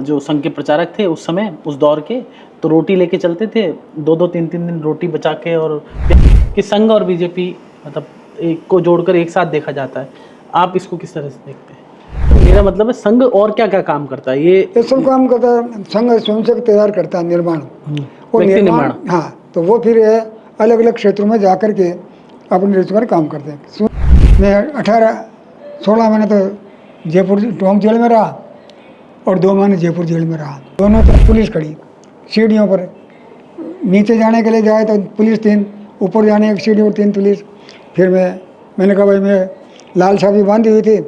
जो संघ के प्रचारक थे उस समय, उस दौर के, तो रोटी लेके चलते थे, 2-2 3-3 दिन रोटी बचा के, और कि संघ और बीजेपी मतलब एक को जोड़कर एक साथ देखा जाता है। आप इसको किस तरह से देखते हैं? मेरा मतलब है संघ और क्या क्या काम करता है? ये सब काम करता है संघ, स्वयंसेवक तैयार करता है, निर्माण और व्यक्ति निर्माण। हाँ, तो वो फिर अलग अलग क्षेत्रों में जाकर के अपने रोजगार काम करते हैं। मैं 18-16 महीने तो जयपुर टोंक जेल में रहा और 2 महीने जयपुर जेल में रहा। दोनों तरफ पुलिस खड़ी, सीढ़ियों पर नीचे जाने के लिए जाए तो पुलिस 3, ऊपर जाने की सीढ़ी पर 3 पुलिस। फिर मैंने कहा भाई, मैं लाल साहब बांधी हुई थी,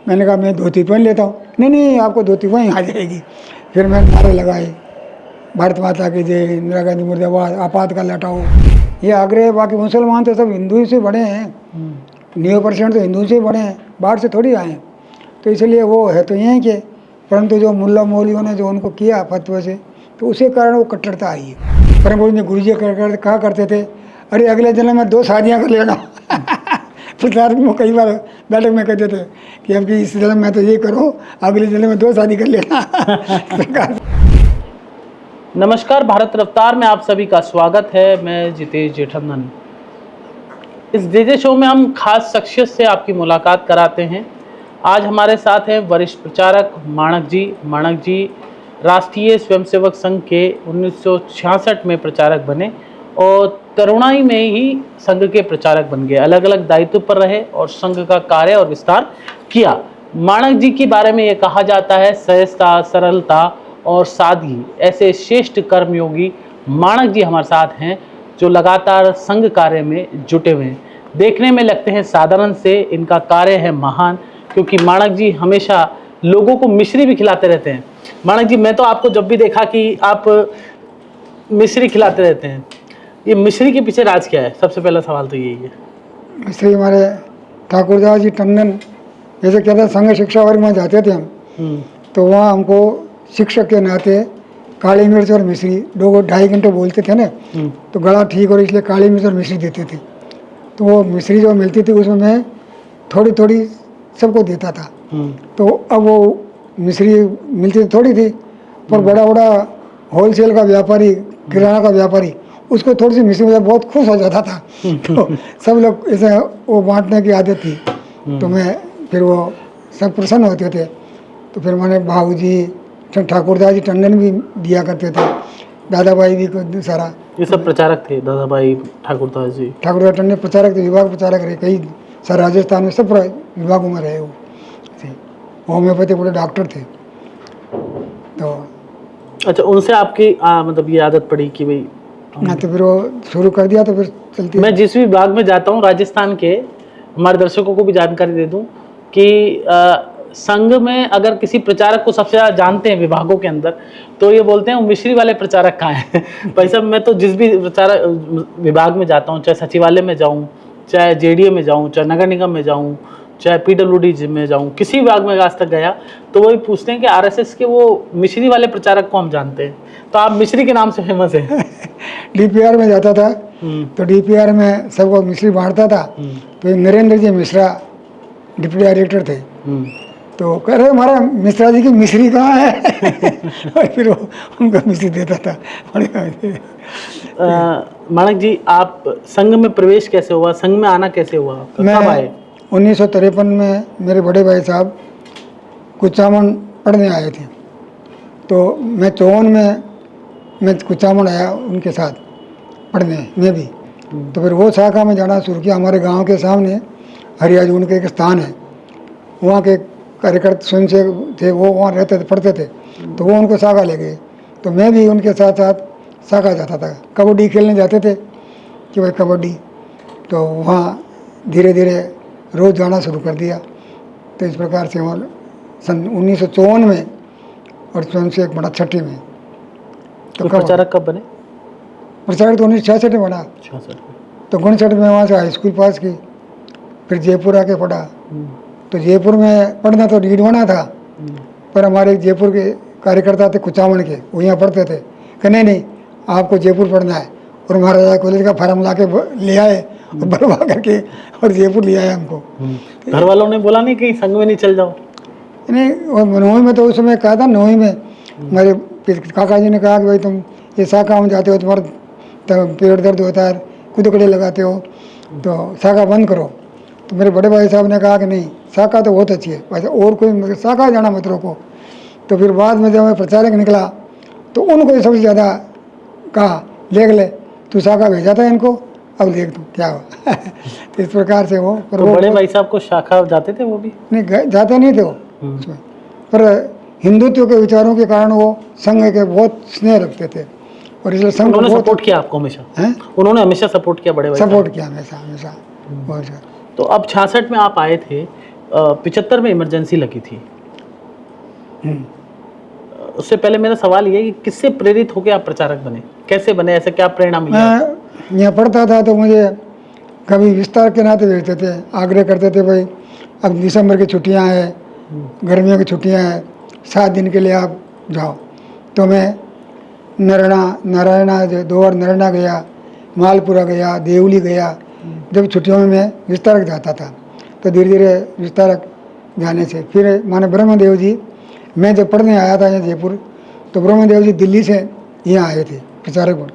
मैंने कहा मैं धोती पहन लेता हूँ। नहीं, आपको धोती वहीं आ जाएगी। फिर मैंने नारे लगाए, भारत माता की जय, इंदिरा गांधी मुर्दाबाद, आपातकाल हटाओ, ये आग्रह। बाकी मुसलमान तो सब हिंदू ही से बड़े हैं, 90% तो हिंदू से बड़े हैं, बाहर से थोड़ी आए हैं। तो इसलिए वो है तो यहीं के, परंतु जो मुल्ला मौलियों ने जो उनको किया फतवे से, तो उसी कारण वो कट्टरता आई है। परम जी गुरु जी कहा करते थे, अरे अगले जन्म में 2 शादियाँ कर लेना। प्रचार में कई बार बैठक में कहते थे कि अब इस जन्म में तो ये करो, अगले जन्म में 2 शादी कर लेना। नमस्कार, भारत रफ्तार में आप सभी का स्वागत है। मैं जितेश जेठमधन। इस जेजे शो में हम खास शख्सियत से आपकी मुलाकात कराते हैं। आज हमारे साथ हैं वरिष्ठ प्रचारक माणक जी। माणक जी राष्ट्रीय स्वयंसेवक संघ के 1966 में प्रचारक बने और तरुणाई में ही संघ के प्रचारक बन गए। अलग अलग दायित्व पर रहे और संघ का कार्य और विस्तार किया। माणक जी के बारे में ये कहा जाता है, सहजता, सरलता और सादगी ऐसे श्रेष्ठ कर्मयोगी माणक जी हमारे साथ हैं, जो लगातार संघ कार्य में जुटे हुए हैं। देखने में लगते हैं साधारण से, इनका कार्य है महान, क्योंकि माणक जी हमेशा लोगों को मिश्री भी खिलाते रहते हैं। माणक जी, मैं तो आपको जब भी देखा कि आप मिश्री खिलाते रहते हैं, ये मिश्री के पीछे राज क्या है? सबसे पहला सवाल तो यही है। मिश्री हमारे ठाकुरदास जी टंडन, जैसे कहते हैं संघ शिक्षा वर्ग में जाते थे हम, तो वहाँ हमको शिक्षक के नाते काली मिर्च और मिश्री 2-2.5 घंटे बोलते थे ना, तो गला ठीक और इसलिए काली मिर्च और मिश्री देते थे। तो वो मिश्री जो मिलती थी उसमें मैं थोड़ी थोड़ी सबको देता था। तो अब वो मिश्री मिलती थोड़ी थी, पर बड़ा बड़ा होलसेल का व्यापारी, किराना का व्यापारी, उसको थोड़ी सी मिश्री में बहुत खुश हो जाता था। तो सब लोग ऐसे वो बांटने की आदत थी, तो मैं फिर वो सब प्रसन्न होते थे। तो फिर मैंने भाऊ जी ठाकुरदास जी टंडन भी दिया करते थे, दादा भाई भी को सारा, ये सब प्रचारक थे। दादा भाई ठाकुरदास जी, ठाकुरदास टंडन प्रचारक थे, विभाग प्रचारक रहे, कई सारे राजस्थान में सब विभागों में रहे। वो होम्योपैथी पूरे डॉक्टर थे। तो अच्छा, उनसे आपकी मतलब ये आदत पड़ी कि भाई ना, तो फिर वो शुरू कर दिया, तो फिर चलती। मैं जिस भी विभाग में जाता हूँ राजस्थान के, हमारे दर्शकों को भी जानकारी दे दूं कि संघ में अगर किसी प्रचारक को सबसे ज़्यादा जानते हैं विभागों के अंदर, तो ये बोलते हैं वो मिश्री वाले प्रचारक कहाँ हैं। भाई साहब, मैं तो जिस भी प्रचारक विभाग में जाता हूँ, चाहे सचिवालय में जाऊँ, चाहे जेडीए में जाऊँ, चाहे नगर निगम में जाऊँ, चाहे पीडब्ल्यूडी में जाऊँ, किसी विभाग में आज तक गया, तो वही पूछते हैं कि आरएसएस के वो मिश्री वाले प्रचारक को हम जानते हैं। तो आप मिश्री के नाम से फेमस है। डीपीआर में जाता था, तो डीपीआर में सबको मिश्री बांटता था। तो नरेंद्र जी मिश्रा डिप्टी डायरेक्टर थे, तो कह रहे हमारा मिश्रा जी की मिश्री कहाँ है। और फिर वो उनको मिश्री देता था। माणक जी, आप संघ में प्रवेश कैसे हुआ? संघ में आना कैसे हुआ? कब आए? 1953 में मेरे बड़े भाई साहब कुचामन पढ़ने आए थे, तो मैं 54 में मैं कुचामन आया उनके साथ पढ़ने में भी। तो फिर वो शाखा में जाना शुरू किया। हमारे गांव के सामने हरियाजून के एक स्थान है, वहाँ के कार्यकर्ता स्वयं से थे, वो वहाँ रहते थे, पढ़ते थे, तो वो उनको शाखा ले गए। तो मैं भी उनके साथ साथ शाखा जाता था। कबड्डी खेलने जाते थे कि भाई कबड्डी, तो वहाँ धीरे धीरे रोज़ जाना शुरू कर दिया। तो इस प्रकार से वहाँ सन 1954 में और स्वयं से एक बड़ा 1966 में। तो प्रचारक कब बने? प्रचारक तो 1966 में बना। 66 तो 59 में वहाँ से हाई स्कूल पास की, फिर जयपुर आके पढ़ा। तो जयपुर में पढ़ना तो रीडवाना था, पर हमारे जयपुर के कार्यकर्ता थे कुचामन के, वो यहाँ पढ़ते थे। कि नहीं, आपको जयपुर पढ़ना है। और महाराजा कॉलेज का फार्म ला के ले आए और भरवा करके और जयपुर ले आया हमको। घर वालों ने बोला नहीं कि संघ में नहीं चल जाओ? नहीं, और 9वीं में तो उस समय कहा था, 9वीं में मेरे काका जी ने कहा कि भाई तुम ये शाखा में जाते हो, तुम्हारा पेट दर्द होता है, कुदकड़े लगाते हो, तो शाखा बंद करो। तो मेरे बड़े भाई साहब ने कहा कि नहीं, शाखा तो बहुत अच्छी है, वैसे और कोई शाखा जाना मत रोको। तो फिर बाद में जब मैं प्रचारक निकला तो उनको सबसे ज़्यादा कहा देख ले तू शाखा भेजा था इनको, अब देख तू क्या हुआ। तो इस प्रकार से वो तो बड़े भाई साहब को शाखा जाते थे वो भी? नहीं, जाते नहीं थे वो उसमें, पर हिंदुत्व के विचारों के कारण वो संघ के बहुत स्नेह रखते थे और इसलिए संघ उन्होंने सपोर्ट किया आपको हमेशा? हैं, उन्होंने हमेशा सपोर्ट किया बड़े भाई? सपोर्ट किया हमेशा हमेशा बहुत ज़्यादा। तो अब 66 में आप आए थे, 75 में इमरजेंसी लगी थी। उससे पहले मेरा सवाल ये है कि किससे प्रेरित होकर आप प्रचारक बने, कैसे बने, ऐसे क्या प्रेरणा मिली? मैं यहाँ पढ़ता था तो मुझे कभी विस्तार के नाते भेजते थे, आग्रह करते थे भाई अब दिसंबर की छुट्टियाँ हैं, गर्मियों की छुट्टियाँ हैं, 7 दिन के लिए आप जाओ। तो मैं नारायणा 2 बार नारायणा गया, मालपुरा गया, देवली गया। जब छुट्टियों में मैं विस्तारक जाता था तो धीरे धीरे विस्तारक जाने से फिर माने ब्रह्मदेव जी, मैं जब पढ़ने आया था यहाँ जयपुर तो ब्रह्मदेव जी दिल्ली से यहाँ आए थे प्रचारक बन,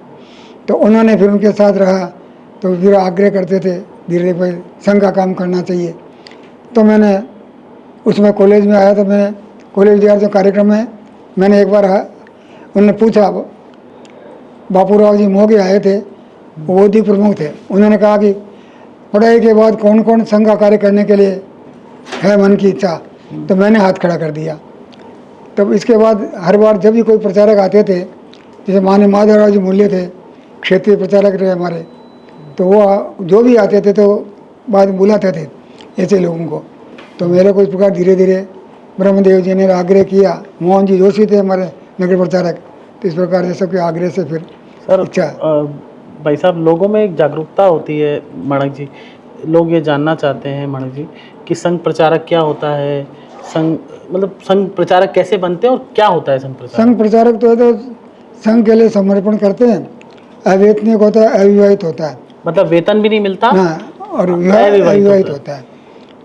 तो उन्होंने फिर उनके साथ रहा तो फिर आग्रह करते थे धीरे धीरे भाई संघ का काम करना चाहिए। तो मैंने उसमें कॉलेज में आया तो मैंने कॉलेज विद्यार्थियों कार्यक्रम में मैंने एक बार उन्होंने पूछा, बापूराव जी मोगे आए थे, वो भी प्रमुख थे, उन्होंने कहा कि पढ़ाई के बाद कौन कौन संघ का कार्य करने के लिए है मन की इच्छा, तो मैंने हाथ खड़ा कर दिया। तब इसके बाद हर बार जब भी कोई प्रचारक आते थे, जैसे माननीय माधवराव जी मूल्य थे, क्षेत्रीय प्रचारक रहे हमारे, तो वो जो भी आते थे तो बाद में बुलाते थे ऐसे लोगों को। तो मेरे को इस प्रकार धीरे धीरे ब्रह्मदेव जी ने आग्रह किया, मोहन जी जोशी थे हमारे नगर प्रचारक, तो इस प्रकार से सबके आग्रह से फिर सर इच्छा। भाई साहब, लोगों में एक जागरूकता होती है माणक जी, लोग ये जानना चाहते हैं माणक जी कि संघ प्रचारक क्या होता है, संघ प्रचारक कैसे बनते हैं और क्या होता है संघ प्रचारक? संघ प्रचारक तो है तो संघ के लिए समर्पण करते हैं, अवेतनिक होता है, अविवाहित होता है, मतलब वेतन भी नहीं मिलता ना, और अविवाहित होता है,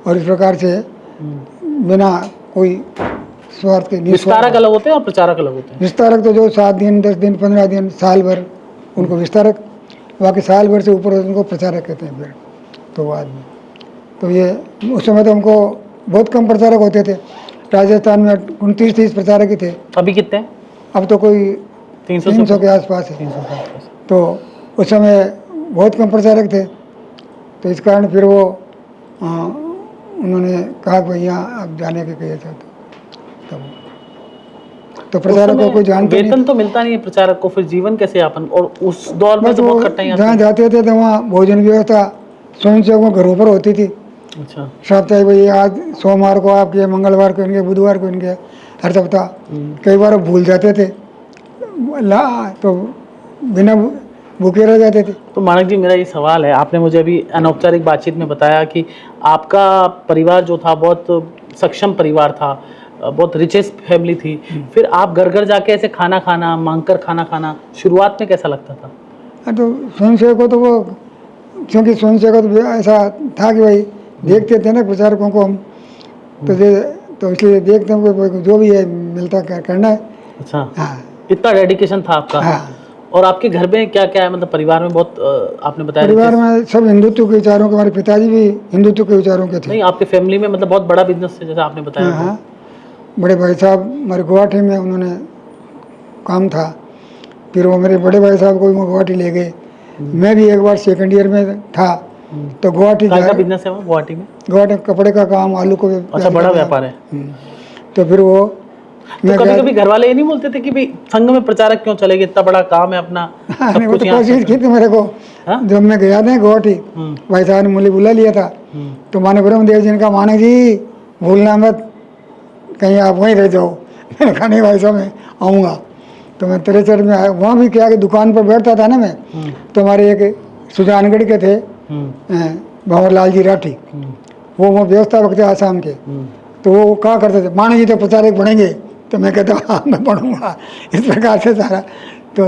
और इस प्रकार से बिना कोई स्वार्थ के। विस्तारक अलग होते हैं और प्रचारक अलग होते हैं? विस्तारक तो जो 7 दिन 10 दिन 15 दिन साल भर उनको विस्तारक, बाकी साल भर से ऊपर उनको प्रचारक कहते हैं। फिर तो बाद में तो ये उस समय तो हमको बहुत कम प्रचारक होते थे, राजस्थान में 29-30 प्रचारक ही थे। अभी कितने? अब तो कोई 300 के आसपास है। 300 के आसपास। तो उस समय बहुत कम प्रचारक थे, तो इस कारण फिर वो उन्होंने कहा कि भैया आप जाने के कहे थे, तो प्रचारक को कोई जानते नहीं। वेतन तो मिलता नहीं है प्रचारक को, फिर जीवन कैसे यापन? और उस दौर में तो बहुत कठिनाइयां जहाँ जाते थे तो वहाँ भोजन व्यवस्था स्वयंसेवकों घरों पर होती थी। अच्छा। सप्ताह भाई आज सोमवार को आपके, मंगलवार को इनके, बुधवार को इनके, हर सप्ताह। कई बार भूल जाते थे तो बिना भूखे रह जाते थे। तो माणक जी, मेरा ये सवाल है, आपने मुझे अभी अनौपचारिक बातचीत में बताया कि आपका परिवार जो था बहुत सक्षम परिवार था, बहुत रिचेस्ट फैमिली थी, फिर आप घर घर जाके ऐसे खाना खाना, मांगकर खाना खाना, शुरुआत में कैसा लगता था? तो स्वयंसेवकों तो वो, क्योंकि स्वयंसेवक तो ऐसा था कि भाई देखते थे ना प्रचारकों को हम, तो इसलिए देखते हैं जो भी है मिलता करना है। अच्छा। हाँ, इतना डेडिकेशन था आपका। हाँ। और आपके घर में क्या क्या है, मतलब परिवार में बहुत आपने बताया परिवार में सब हिंदुत्व के विचारों के, हमारे पिताजी भी हिंदुत्व के विचारों के थे। नहीं, आपके फैमिली में मतलब बहुत बड़ा बिजनेस है जैसा आपने बताया? हाँ, बड़े भाई साहब हमारे गुवाहाटी में उन्होंने काम था, फिर वो मेरे बड़े भाई साहब को भी गुवाहाटी ले गए। मैं भी एक बार 2nd ईयर में था तो गुवाहाटी का बिजनेस है वो गुवाहाटी में? गुवाहाटी कपड़े का काम, आलू को। अच्छा, बड़ा व्यापार है। तो फिर वो तो कभी कभी घर वाले ये नहीं बोलते थे कि भाई संघ में प्रचारक क्यों चलेगी, इतना बड़ा काम है अपना? नहीं, वो तो कोशिश की थी मेरे को। जब मैं गया था गुवाहाटी, भाई साहब ने मुझे बुला लिया था, तो माने ब्रह्मदेव जी ने कहा मानक जी भूलना मत, कहीं आप वहीं रह जाओ। मैंने कहा नहीं भाई साहब मैं आऊँगा। तो मैं तिरेचर में आया, वहाँ भी क्या कि दुकान पर बैठता था ना मैं, तो हमारे एक सुजानगढ़ के थे भंवर लाल जी राठी, वो व्यवस्थापक थे आसाम के, तो वो कहा करते थे मानक जी तो प्रचारक बनेंगे, तो मैं कहता हाँ मैं पढ़ूंगा। इस प्रकार से सारा तो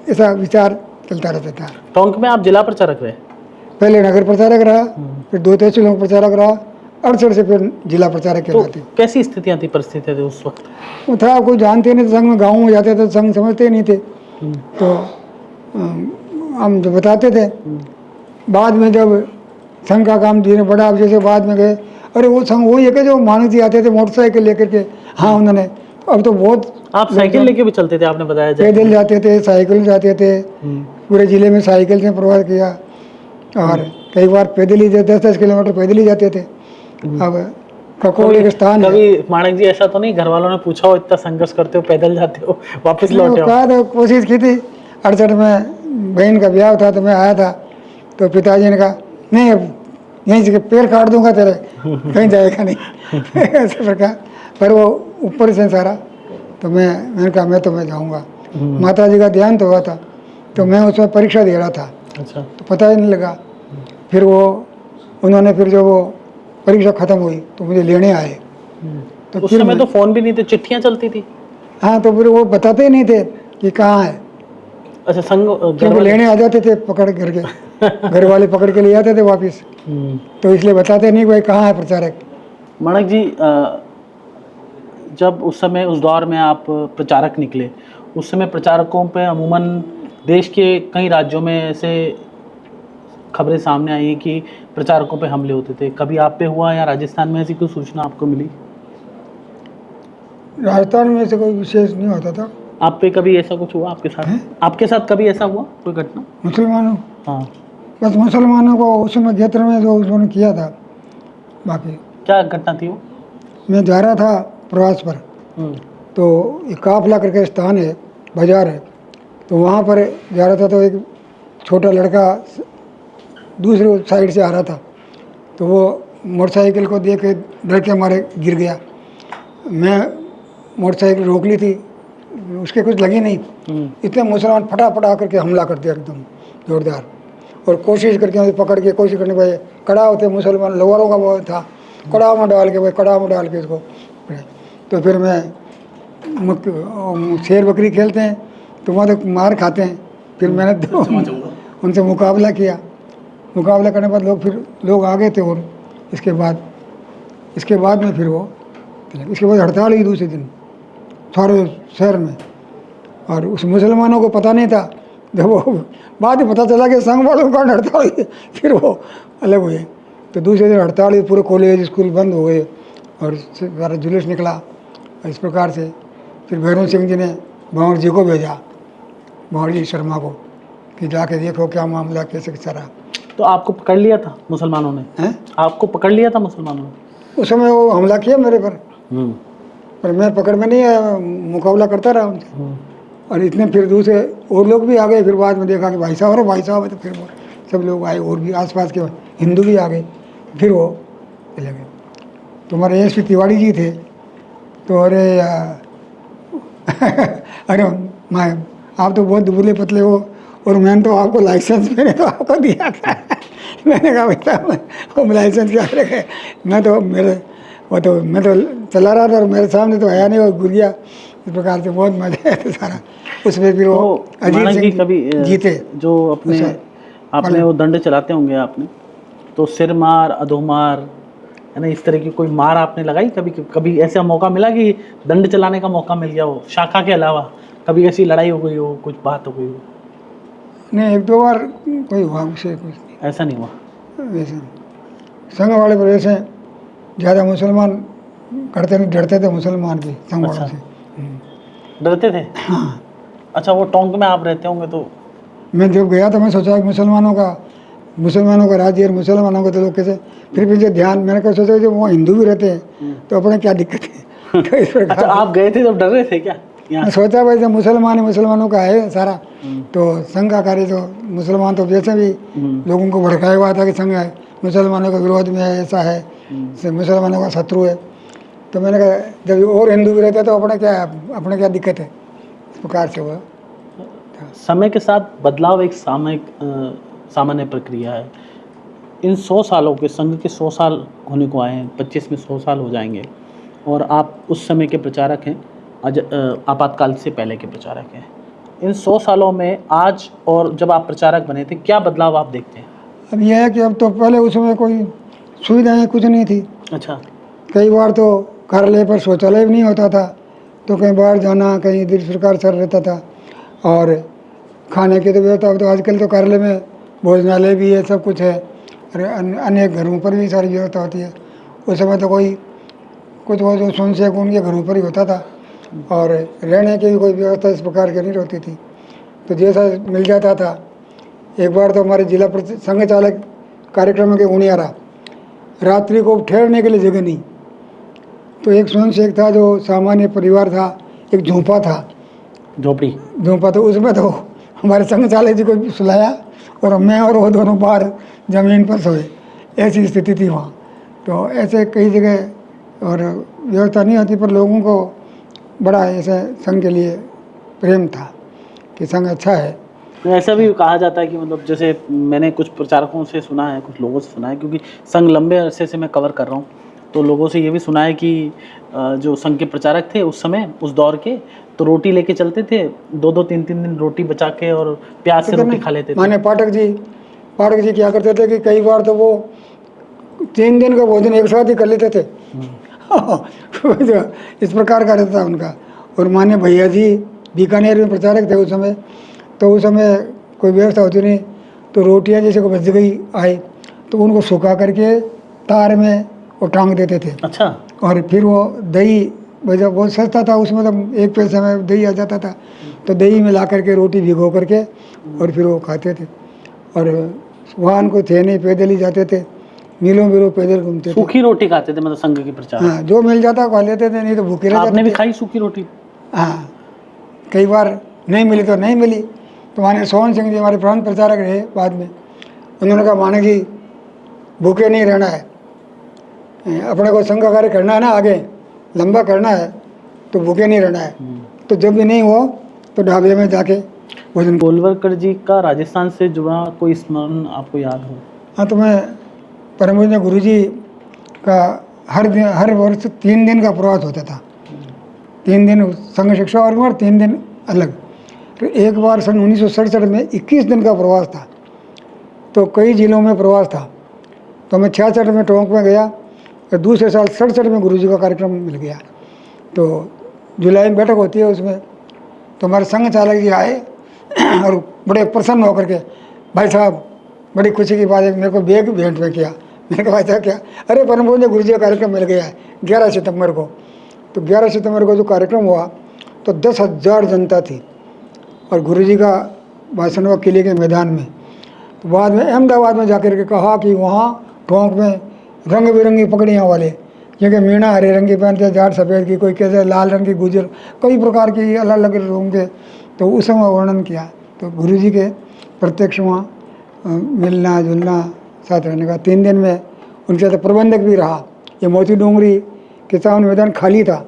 ऐसा विचार चलता रहता था। टोंक में आप जिला प्रचारक रहे? पहले नगर प्रचारक रहा, फिर 2 तहसीलों का प्रचारक रहा, 68 से फिर जिला प्रचारक तो कहलाते। कैसी स्थितियां थी, परिस्थितियां थी उस वक्त? वो था, कोई जानते नहीं थे संघ में, गाँव में जाते थे संघ समझते नहीं थे, तो हम जो बताते थे। बाद में जब संघ का काम धीरे बढ़ा, अब जैसे बाद में गए, अरे वो संघ वही है कि जो मानव जी आते थे मोटरसाइकिल लेकर के, हाँ उन्होंने, अब तो बहुत आप साइकिल लेके भी चलते थे, आपने बताया जाए। पैदल जाते थे, साइकिल जाते थे, पूरे जिले में साइकिल से प्रवास किया, और कई बार पैदल ही 10-10 किलोमीटर पैदल ही जाते थे। अब ककोड़े के स्थान है। कभी माणक जी ऐसा तो नहीं घर वालों ने पूछा हो, इतना संघर्ष करते हो, पैदल जाते हो, वापस लौटे हो? कहा तो कोशिश की थी, 68 में बहन का ब्याह था तो मैं आया था, तो पिताजी ने कहा नहीं अब यहीं से पैर काट दूंगा तेरे, कहीं जाएगा नहीं ऐसे प्रकार। पर वो ऊपर से सारा, तो मैंने कहा मैं जाऊंगा। माता जी का ध्यान तो हुआ था, तो मैं उसमें परीक्षा दे रहा था, अच्छा। तो पता ही नहीं लगा। फिर वो उन्होंने फिर जब वो परीक्षा खत्म हुई तो मुझे लेने आए। तो उस फिर समय तो फोन भी नहीं थे, चिट्ठियां चलती थी। हाँ, तो फिर वो बताते ही नहीं थे कि कहाँ है, अच्छा, संघ क्योंकि लेने आ जाते थे पकड़ करके, घर वाले पकड़ के ले आते थे वापस, तो इसलिए बताते नहीं भाई कहाँ है प्रचारक। माणक जी, जब उस समय उस दौर में आप प्रचारक निकले, उस समय प्रचारकों पे अमूमन देश के कई राज्यों में ऐसे खबरें सामने आई हैं कि प्रचारकों पे हमले होते थे। कभी आप पे हुआ या राजस्थान में ऐसी कोई सूचना आपको मिली? राजस्थान में से कोई विशेष नहीं होता था। आप पे कभी ऐसा कुछ हुआ आपके साथ? आपके साथ कभी ऐसा हुआ कोई घटना? मुसलमानों, हाँ। बस मुसलमानों को उस समय क्षेत्र में जो उन्होंने किया था, बाकी क्या घटना थी वो? मैं जा रहा था प्रवास पर, तो एक काफला करके स्थान है, बाजार है, तो वहाँ पर जा रहा था, तो एक छोटा लड़का दूसरे साइड से आ रहा था, तो वो मोटरसाइकिल को देख के डर के मारे गिर गया। मैं मोटरसाइकिल रोक ली थी, उसके कुछ लगी नहीं, इतने मुसलमान फटाफटा करके हमला कर दिया एकदम जोरदार, और कोशिश करके उसे पकड़ के कोशिश करने भाई कड़ा होते मुसलमान लोहारों का बहुत था, कड़ा में डाल के भाई कड़ा में डाल के इसको। तो फिर मैं शेर बकरी खेलते हैं तो वहाँ तो मार खाते हैं, फिर मैंने उनसे मुकाबला किया। मुकाबला करने के बाद लोग आ गए थे, और इसके बाद में फिर वो इसके बाद हड़ताल हुई दूसरे दिन सारे शहर में, और उस मुसलमानों को पता नहीं था। जब वो बाद में पता चला कि संघ वालों का हड़ताल हुई, फिर वो अलग हुए। तो दूसरे दिन हड़ताल हुई, पूरे कॉलेज स्कूल बंद हो गए, और सारा जुलूस निकला। इस प्रकार से फिर भैरव सिंह जी ने भंवर जी को भेजा, भंवर जी शर्मा को, कि जाके देखो क्या मामला कैसे चला। तो आपको पकड़ लिया था मुसलमानों ने? हैं? आपको पकड़ लिया था मुसलमानों ने? उस समय वो हमला किया मेरे पर मैं पकड़ में नहीं आया, मुकाबला करता रहा उनसे। और इतने फिर दूसरे और लोग भी आ गए, फिर बाद में देखा कि भाई साहब है, तो फिर वो सब लोग आए, और भी आसपास के हिंदू भी आ गए, फिर वो चले गए। तो हमारे एसपी तिवारी जी थे, तो अरे अरे मैं आप तो बहुत दुबले पतले हो, और मैंने तो आपको लाइसेंस मैंने तो आपको दिया था मैंने कहा बेटा वो लाइसेंस क्या रखे, मैं तो चला रहा था, और मेरे सामने तो आया नहीं, वो गिर गया। इस प्रकार से बहुत मजा आया था सारा उसमें। फिर वो अजीत सिंह कभी जीते, जो आपने वो दंड चलाते होंगे आपने, तो सिर मार, अधोमार, है ना, इस तरह की कोई मार आपने लगाई कभी? कभी ऐसा मौका मिला कि दंड चलाने का मौका मिल गया हो, शाखा के अलावा कभी ऐसी लड़ाई हो गई हो, कुछ बात हो गई हो? नहीं, 1-2 बार कोई हुआ, मुझसे कुछ नहीं, ऐसा नहीं हुआ? वैसे संघ वाले पर वैसे ज़्यादा मुसलमान करते नहीं, डरते थे मुसलमान की संघ वालों से। डरते थे? हाँ। अच्छा, वो टोंक में आप रहते होंगे, तो मैं जब गया तो मैं सोचा कि मुसलमानों का राज्य और मुसलमानों का तो लोग कैसे, फिर जो ध्यान मैंने कहा सोचा जब वो हिंदू भी रहते हैं तो अपने क्या दिक्कत है तो इस प्रकार। अच्छा, आप गए थे जब डर रहे थे क्या? मैं सोचा भाई जब मुसलमानों का है सारा, तो संघ का कार्य, तो मुसलमान तो वैसे भी लोगों को भड़काया हुआ था कि संघ है मुसलमानों के विरोध में है, ऐसा है, मुसलमानों का शत्रु है। तो मैंने कहा जब और हिंदू भी रहते तो अपने क्या दिक्कत है, इस प्रकार से हुआ। समय के साथ बदलाव एक सामान्य प्रक्रिया है। इन 100 सालों के, संघ के 100 साल होने को आए हैं, 25 में 100 साल हो जाएंगे, और आप उस समय के प्रचारक हैं, आपातकाल से पहले के प्रचारक हैं। इन 100 सालों में आज और जब आप प्रचारक बने थे, क्या बदलाव आप देखते हैं? अब यह है कि अब तो पहले उस समय कोई सुविधाएँ कुछ नहीं थी, अच्छा। कई बार तो कार्यालय पर शौचालय भी नहीं होता था, तो कहीं बाहर जाना, कहीं इधर सरकार चल रहता था। और खाने की तो व्यवस्था, तो आजकल तो कार्यालय में भोजनालय भी है, सब कुछ है, और अन्य घरों पर भी सारी व्यवस्था होती है। उस समय तो कोई कुछ वो जो संशय उनके घरों पर ही होता था, और रहने की भी कोई व्यवस्था इस प्रकार की नहीं होती थी, तो जैसा मिल जाता था। एक बार तो हमारे जिला संघ चालक कार्यक्रम के उनियारा, रात्रि को ठहरने के लिए जगह नहीं, तो एक स्वयंसेवक था जो सामान्य परिवार था, एक झोंपा था, झोंपा, तो उसमें तो हमारे संघ चालक जी को सुलाया, और मैं और वो दोनों बाहर जमीन पर सोए। ऐसी स्थिति थी वहाँ। तो ऐसे कई जगह और व्यवस्था नहीं होती, पर लोगों को बड़ा ऐसे संघ के लिए प्रेम था कि संघ अच्छा है। तो ऐसा भी कहा जाता है कि मतलब जैसे मैंने कुछ प्रचारकों से सुना है, कुछ लोगों से सुना है, क्योंकि संघ लंबे अरसे से मैं कवर कर रहा हूँ, तो लोगों से ये भी सुना है कि जो संघ के प्रचारक थे उस समय, उस दौर के, तो रोटी लेके चलते थे, 2-2 3-3 दिन रोटी बचा के और प्याज से रोटी खा लेते थे। माने पाठक जी क्या करते थे कि कई बार तो वो 3 दिन का भोजन एक साथ ही कर लेते थे। इस प्रकार का रहता था उनका। और माने भैया जी बीकानेर में प्रचारक थे उस समय, तो उस समय कोई व्यवस्था होती नहीं, तो रोटियां जैसे को बच गई आए तो उनको सुखा करके तार में वो टांग देते थे। अच्छा। और फिर वो दही जब बहुत सस्ता था उसमें, तो 1 पैसे में दही आ जाता था, तो दही में ला करके रोटी भिगो करके और फिर वो खाते थे। और वाहन को थे नहीं, पैदल ही जाते थे, मिलों पैदल घूमते थे। सूखी रोटी खाते थे मतलब संघ के प्रचार? हाँ, जो मिल जाता खा लेते थे, नहीं तो भूखे रह जाते थे। आपने भी खाई सूखी रोटी? हाँ, कई बार नहीं मिली तो नहीं मिली। तो माने सोहन सिंह जी हमारे प्रांत प्रचारक रहे बाद में, उन्होंने कहा माने जी भूखे नहीं रहना है, अपने को संघ का कार्य करना है ना, आगे लंबा करना है, तो भूखे नहीं रहना है। तो जब भी नहीं हो तो ढाबे में जाके भोजन। गोलवलकर जी का राजस्थान से जुड़ा कोई स्मरण आपको याद हो? हाँ, तो मैं परम पूज्य गुरु जी का हर वर्ष 3 दिन का प्रवास होता था। 3 दिन संघ शिक्षा और 3 दिन अलग। तो एक बार सन 1967 में 21 दिन का प्रवास था, तो कई जिलों में प्रवास था। तो मैं 66 में टोंक में गया, तो दूसरे साल 67 में गुरुजी का कार्यक्रम मिल गया। तो जुलाई में बैठक होती है उसमें, तो हमारे संघ चालक जी आए और बड़े प्रसन्न होकर के, भाई साहब बड़ी खुशी की बात है, मेरे को बैग भेंट में किया। मैंने कहा भाई साहब क्या? अरे परम पूज्य गुरुजी का कार्यक्रम मिल गया है 11 सितंबर को। तो 11 सितंबर को जो कार्यक्रम हुआ तो 10,000 जनता थी, और गुरुजी का भाषण हुआ किले के मैदान में। तो बाद में अहमदाबाद में जाकर के कहा कि वहाँ टोंक में रंग बिरंगी पगड़ियाँ वाले, क्योंकि मीणा हरे रंग की पहनते हैं, जाट सफ़ेद की, कोई कैसे लाल रंग की, गुजर, कई प्रकार की अलग अलग रंग के। तो उस समय वर्णन किया। तो गुरुजी के प्रत्यक्ष वहाँ मिलना जुलना, साथ रहने का। 3 दिन में उनके साथ प्रबंधक भी रहा। ये मोती डोंगरी किसान मैदान खाली था,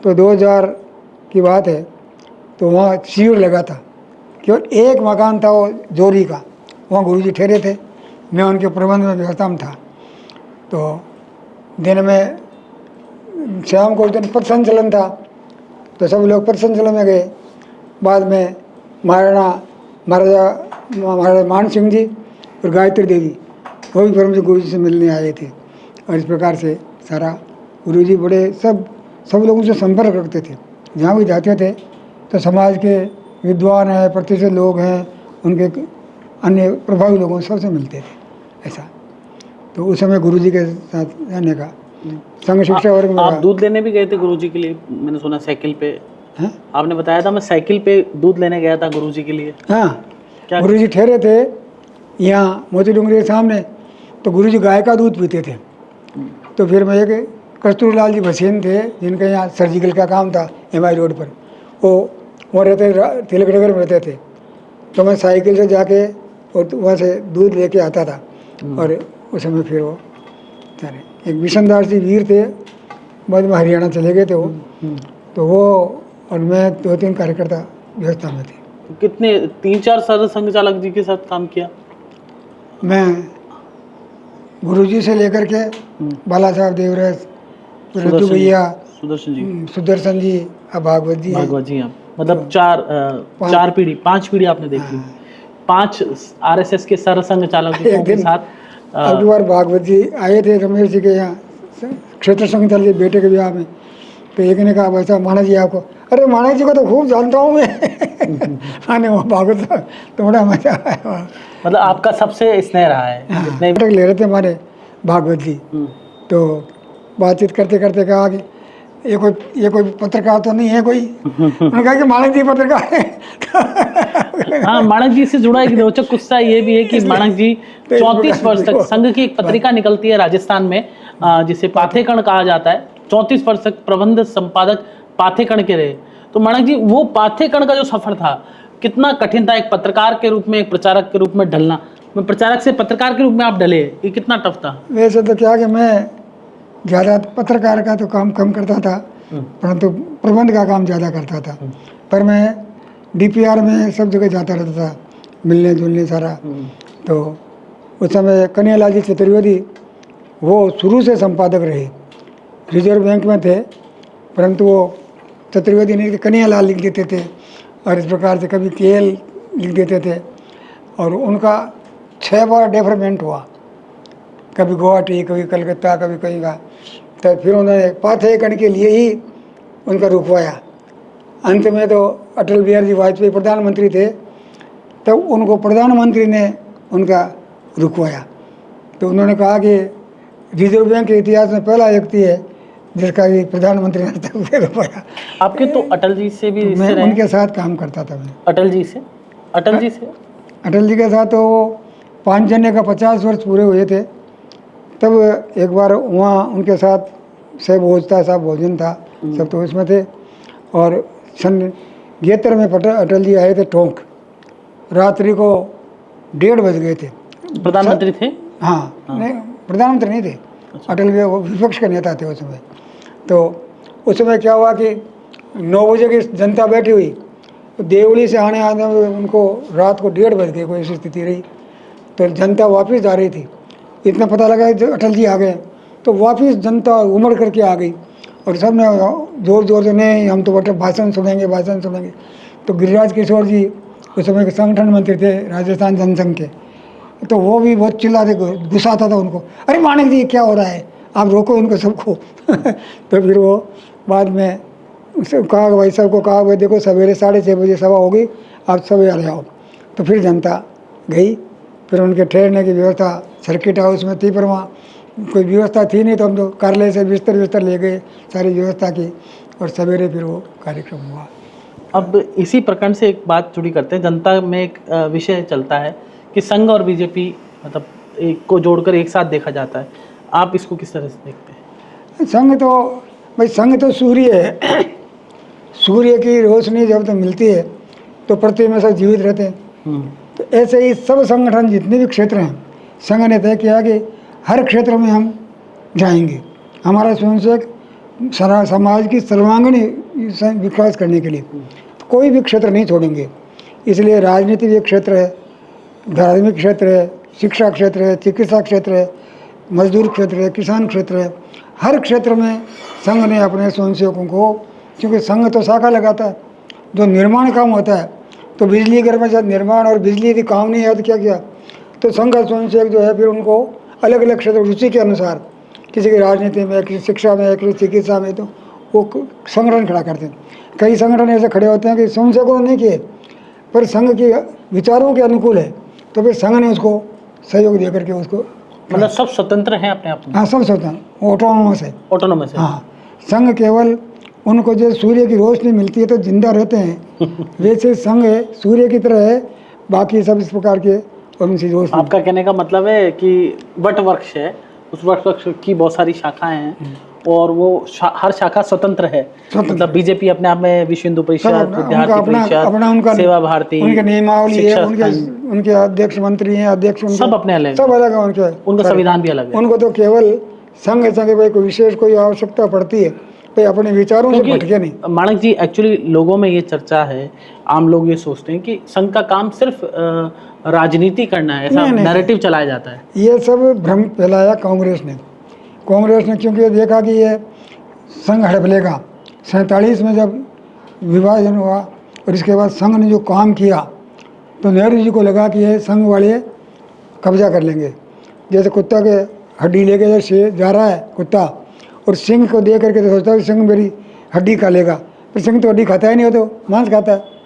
तो 2000 की बात है, तो वहाँ शिविर लगा था, केवल एक मकान था वो जोरी का, वहाँ गुरुजी ठहरे थे, मैं उनके प्रबंध में व्यवस्था में था। तो दिन में शाम को उस दिन पथ संचलन था, तो सब लोग पथ संचलन में गए। बाद में महाराजा मान सिंह जी और गायत्री देवी वो भी परम गुरु जी से मिलने आए थे। और इस प्रकार से सारा गुरुजी बड़े सब लोगों से संपर्क रखते थे। जहाँ भी जाते थे तो समाज के विद्वान हैं, प्रतिष्ठित लोग हैं, उनके अन्य प्रभावी लोगों सबसे मिलते थे ऐसा। तो उस समय गुरुजी के साथ रहने का संघ शिक्षा वर्ग में। आप दूध लेने भी गए थे गुरुजी के लिए, मैंने सुना साइकिल पे? हाँ? आपने बताया था मैं साइकिल पे दूध लेने गया था गुरुजी के लिए। हाँ, क्या गुरुजी ठहरे थे यहाँ मोती डूंगरी के सामने, तो गुरुजी गाय का दूध पीते थे। तो फिर मैं एक कस्तूरी लाल जी भसीन थे, जिनके यहाँ सर्जिकल का काम था MI रोड पर, वो रहते तिलक नगर में रहते थे। तो मैं साइकिल से जाके और वहाँ से दूध लेके आता था। और उस समय फिर वो एक विशनदास जी वीर थे, बाद में हरियाणा चले गए थे वो। तो वो और मैं 2-3 कार्यकर्ता व्यवस्था में थे। कितने 3-4 साल संघ चालक जी के साथ काम किया? मैं गुरुजी से लेकर के बाला साहब देवरस, रज्जू भैया, सुदर्शन जी, अब भागवत जी, आप मतलब 4 पीढ़ी 5 पीढ़ी आपने देखी। 5 RSS के सरसंघ चालकों के साथ। अब बार भागवत जी आए थे रमेश जी के यहाँ क्षेत्र संघ चल रही बेटे के ब्याह में, तो एक ने कहा वैसा मानक जी आपको, अरे मानक जी को तो खूब जानता हूँ मैं। आने वो भागवत तो बड़ा मजा आया। मतलब आपका सबसे स्नेह रहा है जितने नाटक ले रहे थे हमारे भागवत जी, तो बातचीत करते करते कहा कि ये कोई पत्रकार तो नहीं है कोई। उन्होंने कहा कि मानक जी पत्रकार है। हाँ, माणक जी से जुड़ा एक रोचक किस्सा ये भी है कि माणक जी 34 वर्ष तक संघ की एक पत्रिका निकलती है राजस्थान में, जिसे पाथेकण कहा जाता है, 34 वर्ष तक प्रबंध संपादक पाथेकण के रहे। तो माणक जी वो पाथेकण का जो सफर था कितना कठिन था, एक पत्रकार के रूप में, एक प्रचारक के रूप में ढलना, मैं प्रचारक से पत्रकार के रूप में आप ढले, ये कितना टफ था? वैसे तो क्या कि मैं ज़्यादा पत्रकार का तो काम कम करता था, परंतु प्रबंध का काम ज़्यादा करता था। पर मैं DPR में सब जगह जाता रहता था, मिलने जुलने सारा। तो उस समय कन्हैयालाल जी चतुर्वेदी वो शुरू से संपादक रहे, रिजर्व बैंक में थे, परंतु वो चतुर्वेदी नहीं, कन्हैयालाल लिख देते थे, और इस प्रकार से कभी KL लिख देते थे। और उनका 6 बार डेवलपमेंट हुआ, कभी गुवाहाटी, कभी कलकत्ता, कभी कहीं का। तो फिर उन्होंने पाथेकण के लिए ही उनका रुकवाया। अंत में तो अटल बिहारी वाजपेयी प्रधानमंत्री थे, तब उनको प्रधानमंत्री ने उनका रुकवाया। तो उन्होंने कहा कि रिजर्व बैंक के इतिहास में पहला व्यक्ति है जिसका भी प्रधानमंत्री ने तब रुकवाया। आपके तो अटल जी से भी मैं उनके साथ काम करता था। मैं अटल जी से अटल जी के साथ तो 5 जनवरी का 50 वर्ष पूरे हुए थे, तब एक बार वहाँ उनके साथ से भोजता साहब भोजन था, सब तो उसमें थे। और सन 73 में अटल जी आए थे टोंक, रात्रि को 1:30 बज गए थे। प्रधानमंत्री थे? हाँ, नहीं प्रधानमंत्री नहीं थे, अटल जी वो विपक्ष के नेता थे उस समय। तो उस समय क्या हुआ कि 9 बजे की जनता बैठी हुई, तो देवली से आने में उनको रात को 1:30 बज गए, कोई ऐसी स्थिति रही। तो जनता वापस जा रही थी, इतना पता लगा जो अटल जी आ गए, तो वापस जनता उमड़ करके आ गई, और सब ने जोर जोर से नहीं हम तो बटे भाषण सुनेंगे। तो गिरिराज किशोर जी उस समय के संगठन मंत्री थे राजस्थान जनसंघ के, तो वो भी बहुत चिल्लाते, गुस्सा आता था उनको, अरे माणक जी क्या हो रहा है, आप रोको इनको सबको। तो फिर वो बाद में उससे कहा भाई सबको कहा भाई देखो सवेरे 6:30 बजे सभा होगी, आप सब आ जाओ। तो फिर जनता गई, फिर उनके ठहरने की व्यवस्था सर्किट हाउस में थी, पर वहाँ कोई व्यवस्था थी नहीं, तो हम तो कार्यालय से बिस्तर ले गए, सारी व्यवस्था की, और सवेरे फिर वो कार्यक्रम हुआ। अब इसी प्रकरण से एक बात जुड़ी करते हैं, जनता में एक विषय चलता है कि संघ और बीजेपी मतलब एक को जोड़कर एक साथ देखा जाता है, आप इसको किस तरह से देखते हैं? संघ तो सूर्य है, सूर्य की रोशनी जब तक मिलती है तो पृथ्वी में सब जीवित रहते हैं। तो ऐसे ही सब संगठन जितने भी क्षेत्र हैं, संघ ने तय किया कि हर क्षेत्र में हम जाएंगे, हमारा स्वयंसेवक सारा समाज की सर्वांगीण विकास करने के लिए कोई भी क्षेत्र नहीं छोड़ेंगे। इसलिए राजनीति भी एक क्षेत्र है, धार्मिक क्षेत्र है, शिक्षा क्षेत्र है, चिकित्सा क्षेत्र है, मजदूर क्षेत्र है, किसान क्षेत्र है। हर क्षेत्र में संघ ने अपने स्वयंसेवकों को, क्योंकि संघ तो शाखा लगाता है, जो निर्माण काम होता है, तो बिजली घर में जब निर्माण और बिजली यदि काम नहीं है तो क्या किया, तो संघ का स्वयंसेवक जो है फिर उनको अलग अलग क्षेत्र रुचि के अनुसार, किसी की राजनीति में, किसी शिक्षा में, किसी चिकित्सा में, तो वो संगठन खड़ा करते हैं। कई संगठन ऐसे खड़े होते हैं कि स्वयंसेवकों ने नहीं किए, पर संघ के विचारों के अनुकूल है, तो फिर संघ ने उसको सहयोग दे करके उसको, मतलब सब स्वतंत्र हैं अपने आप में? हाँ, सब स्वतंत्र, ऑटोनोमस है। ऑटोनोमस है, हाँ। संघ केवल उनको जो सूर्य की रोशनी मिलती है तो जिंदा रहते हैं, वैसे संघ सूर्य की तरह है, बाकी सब इस प्रकार के उनसी रोशनी। आपका कहने का मतलब है कि वट वृक्ष है, उस वट वृक्ष की बहुत सारी शाखाएं हैं, और वो हर शाखा स्वतंत्र है। मतलब बीजेपी अपने आप में विश्व हिंदू परिषद, विद्यार्थी परिषद, सेवा भारती, उनके नियमावली है, उनके अध्यक्ष मंत्री हैं, अध्यक्ष सब अपने अलग, सब अलग है उनके, उनका संविधान भी अलग है। उनको तो केवल संघ भाई कोई विशेष कोई आवश्यकता पड़ती है, भाई अपने विचारों से भटके नहीं। माणक जी, एक्चुअली लोगों में ये चर्चा है, आम लोग ये सोचते हैं कि संघ का काम सिर्फ राजनीति करना है, ऐसा नैरेटिव चलाया जाता है। ये सब भ्रम फैलाया कांग्रेस ने, क्योंकि देखा कि ये संघ हड़पलेगा। 47 में जब विभाजन हुआ और इसके बाद संघ ने जो काम किया, तो नेहरू जी को लगा कि ये संघ वाले कब्जा कर लेंगे। जैसे कुत्ता के हड्डी लेके जैसे जा रहा है कुत्ता, और सिंह को देख करके तो सोचता है सिंह मेरी हड्डी खा लेगा, पर सिंह तो हड्डी खाता ही नहीं, हो तो मांस खाता है।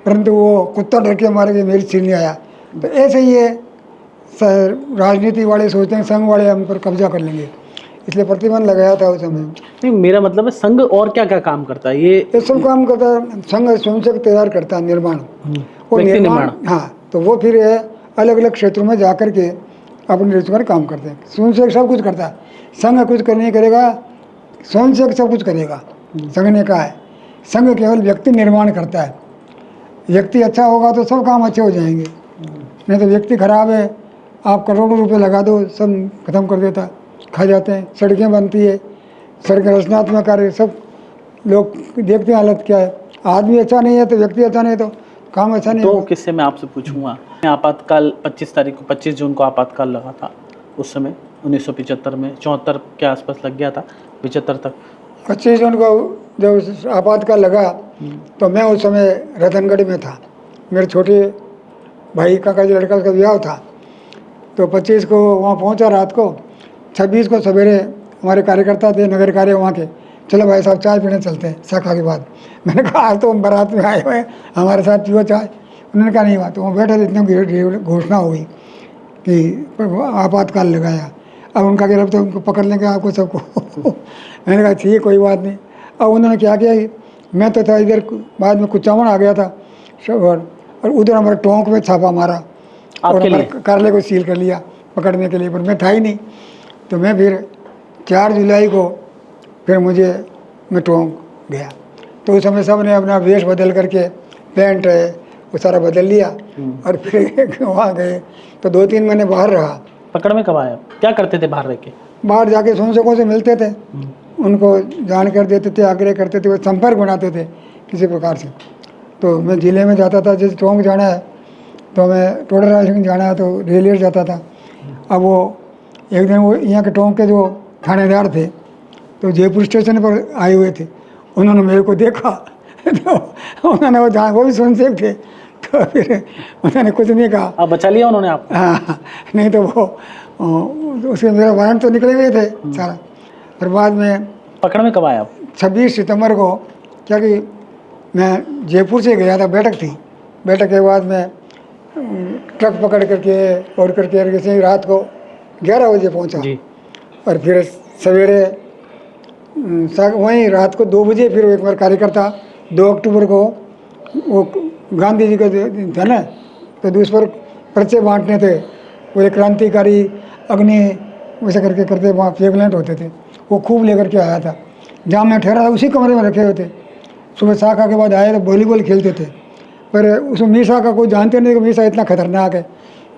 परंतु वो कुत्ता डर के मारे के मेरी सिर नहीं आया। तो ऐसे ही है, राजनीति वाले सोचते हैं संघ वाले हम पर कब्जा कर लेंगे, इसलिए प्रतिबंध लगाया था उस समय। नहीं, मेरा मतलब है संघ और क्या क्या काम करता है ये सब काम करता है संघ, स्वयंसेवक तैयार करता है, निर्माण, वो व्यक्ति निर्माण। हाँ, तो वो फिर अलग अलग क्षेत्रों में जा कर के अपने रोजगार काम करते हैं। स्वयंसेवक सब कुछ करता है, संघ कुछ नहीं करेगा, स्वयंसेवक सब कुछ करेगा। संघ ने कहा है संघ केवल व्यक्ति निर्माण करता है, व्यक्ति अच्छा होगा तो सब काम अच्छे हो जाएंगे, नहीं तो व्यक्ति खराब है आप करोड़ों रुपए लगा दो सब खत्म कर देता है, खा जाते हैं। सड़कें बनती है, सड़क रचनात्मक कार्य सब लोग देखते हैं हालत क्या है। आदमी अच्छा नहीं है तो व्यक्ति अच्छा नहीं है तो काम अच्छा नहीं तो होगा। किससे मैं आपसे पूछूंगा, आपातकाल 25 जून को आपातकाल लगा था उस समय 1975 में, 74 के आसपास लग गया था, 75 तक। 25 जून को जब आपातकाल लगा तो मैं उस समय रतनगढ़ में था, मेरे छोटे भाई काका जी लड़का का विवाह था। तो 25 को वहाँ पहुँचा रात को, 26 को सवेरे हमारे कार्यकर्ता थे नगर कार्य वहाँ के, चलो भाई साहब चाय पीने चलते हैं शाखा के बाद। मैंने कहा आज तो हम बारात में आए हुए हैं, हमारे साथ पियो चाय। उन्होंने कहा नहीं बात, तो वहाँ बैठे थे, इतनी घोषणा हो गई कि आपातकाल लगाया, अब उनका कह तो उनको पकड़ लेंगे आपको सबको। मैंने कहा ठीक है कोई बात नहीं। अब उन्होंने क्या किया कि मैं तो था इधर, बाद में कुचामन आ गया था और उधर हमारे टोंक में छापा मारा और हमारे कार्यालय को सील कर लिया पकड़ने के लिए, पर मैं था ही नहीं। तो मैं फिर 4 जुलाई को फिर मैं टोंक गया। तो उस समय सब ने अपना वेश बदल करके पैंट है वो सारा बदल लिया और फिर वहाँ गए। तो 2-3 महीने बाहर रहा। पकड़ में कब आया, क्या करते थे बाहर रह के? बाहर जाके स्वयंसेवकों से मिलते थे, उनको जानकारी देते थे, आग्रह करते थे, वो संपर्क बनाते थे किसी प्रकार से। तो मैं जिले में जाता था, जैसे टोंक जाना है तो मैं टोडर राजसिंह जाना है तो रेलवे जाता था। अब वो एक दिन वो यहाँ के टोंक के जो थानेदार थे तो जयपुर स्टेशन पर आए हुए थे, उन्होंने मेरे को देखा तो उन्होंने वो भी स्वयंसेवक थे, तो फिर उन्होंने कुछ नहीं कहा। अब बचा लिया उन्होंने आपको? हाँ, नहीं तो वो उसके मेरा वारंट तो निकले हुए थे सारा। फिर बाद में पकड़ में कब आया आप? 26 सितंबर को, क्या कि मैं जयपुर से गया था, बैठक थी, बैठक के बाद मैं ट्रक पकड़ करके और करके जैसे रात को 11 बजे पहुंचा और फिर सवेरे वहीं रात को 2 बजे फिर एक बार कार्यकर्ता 2 अक्टूबर को वो गांधी जी का दिन था ना, तो उस पर पर्चे बांटने थे, वो एक क्रांतिकारी अग्नि वैसे करके करते वहाँ फ्लैगलेंट होते थे, वो खूब लेकर के आया था। जहाँ मैं ठहरा था उसी कमरे में रखे हुए थे। सुबह शाखा के बाद आए तो वॉलीबॉल खेलते थे, पर उसमें मीसा का कोई जानते नहीं कि मीसा इतना खतरनाक है।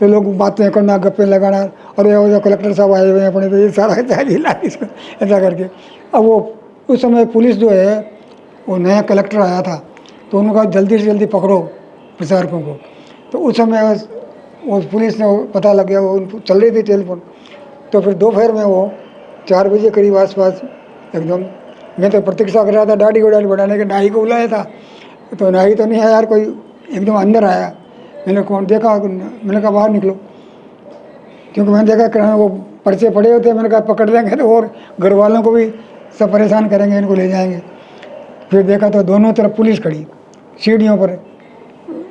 तो लोग बातें करना, गप्पे लगाना, और ये कलेक्टर साहब आए हुए हैं अपने, तो ये सारा हिला इसको ऐसा करके। अब वो उस समय पुलिस जो है वो नया कलेक्टर आया था, तो उन्होंने कहा जल्दी से जल्दी पकड़ो प्रचारकों को। तो उस समय वो पुलिस ने पता लग गया, वो चल रही थी टेलीफोन। तो फिर दोपहर में वो 4 बजे करीब आसपास एकदम, मैं तो प्रतीक्षा कर रहा था दाढ़ी वाड़ी बढ़ाने के, नाई को बुलाया था तो नाई तो नहीं आया यार, कोई एकदम अंदर आया। मैंने कौन देखा, मैंने कहा बाहर निकलो, क्योंकि मैंने देखा कि वो पर्चे पड़े होते, मैंने कहा पकड़ लेंगे तो और घर वालों को भी सब परेशान करेंगे, इनको ले जाएंगे। फिर देखा तो दोनों तरफ पुलिस खड़ी, सीढ़ियों पर,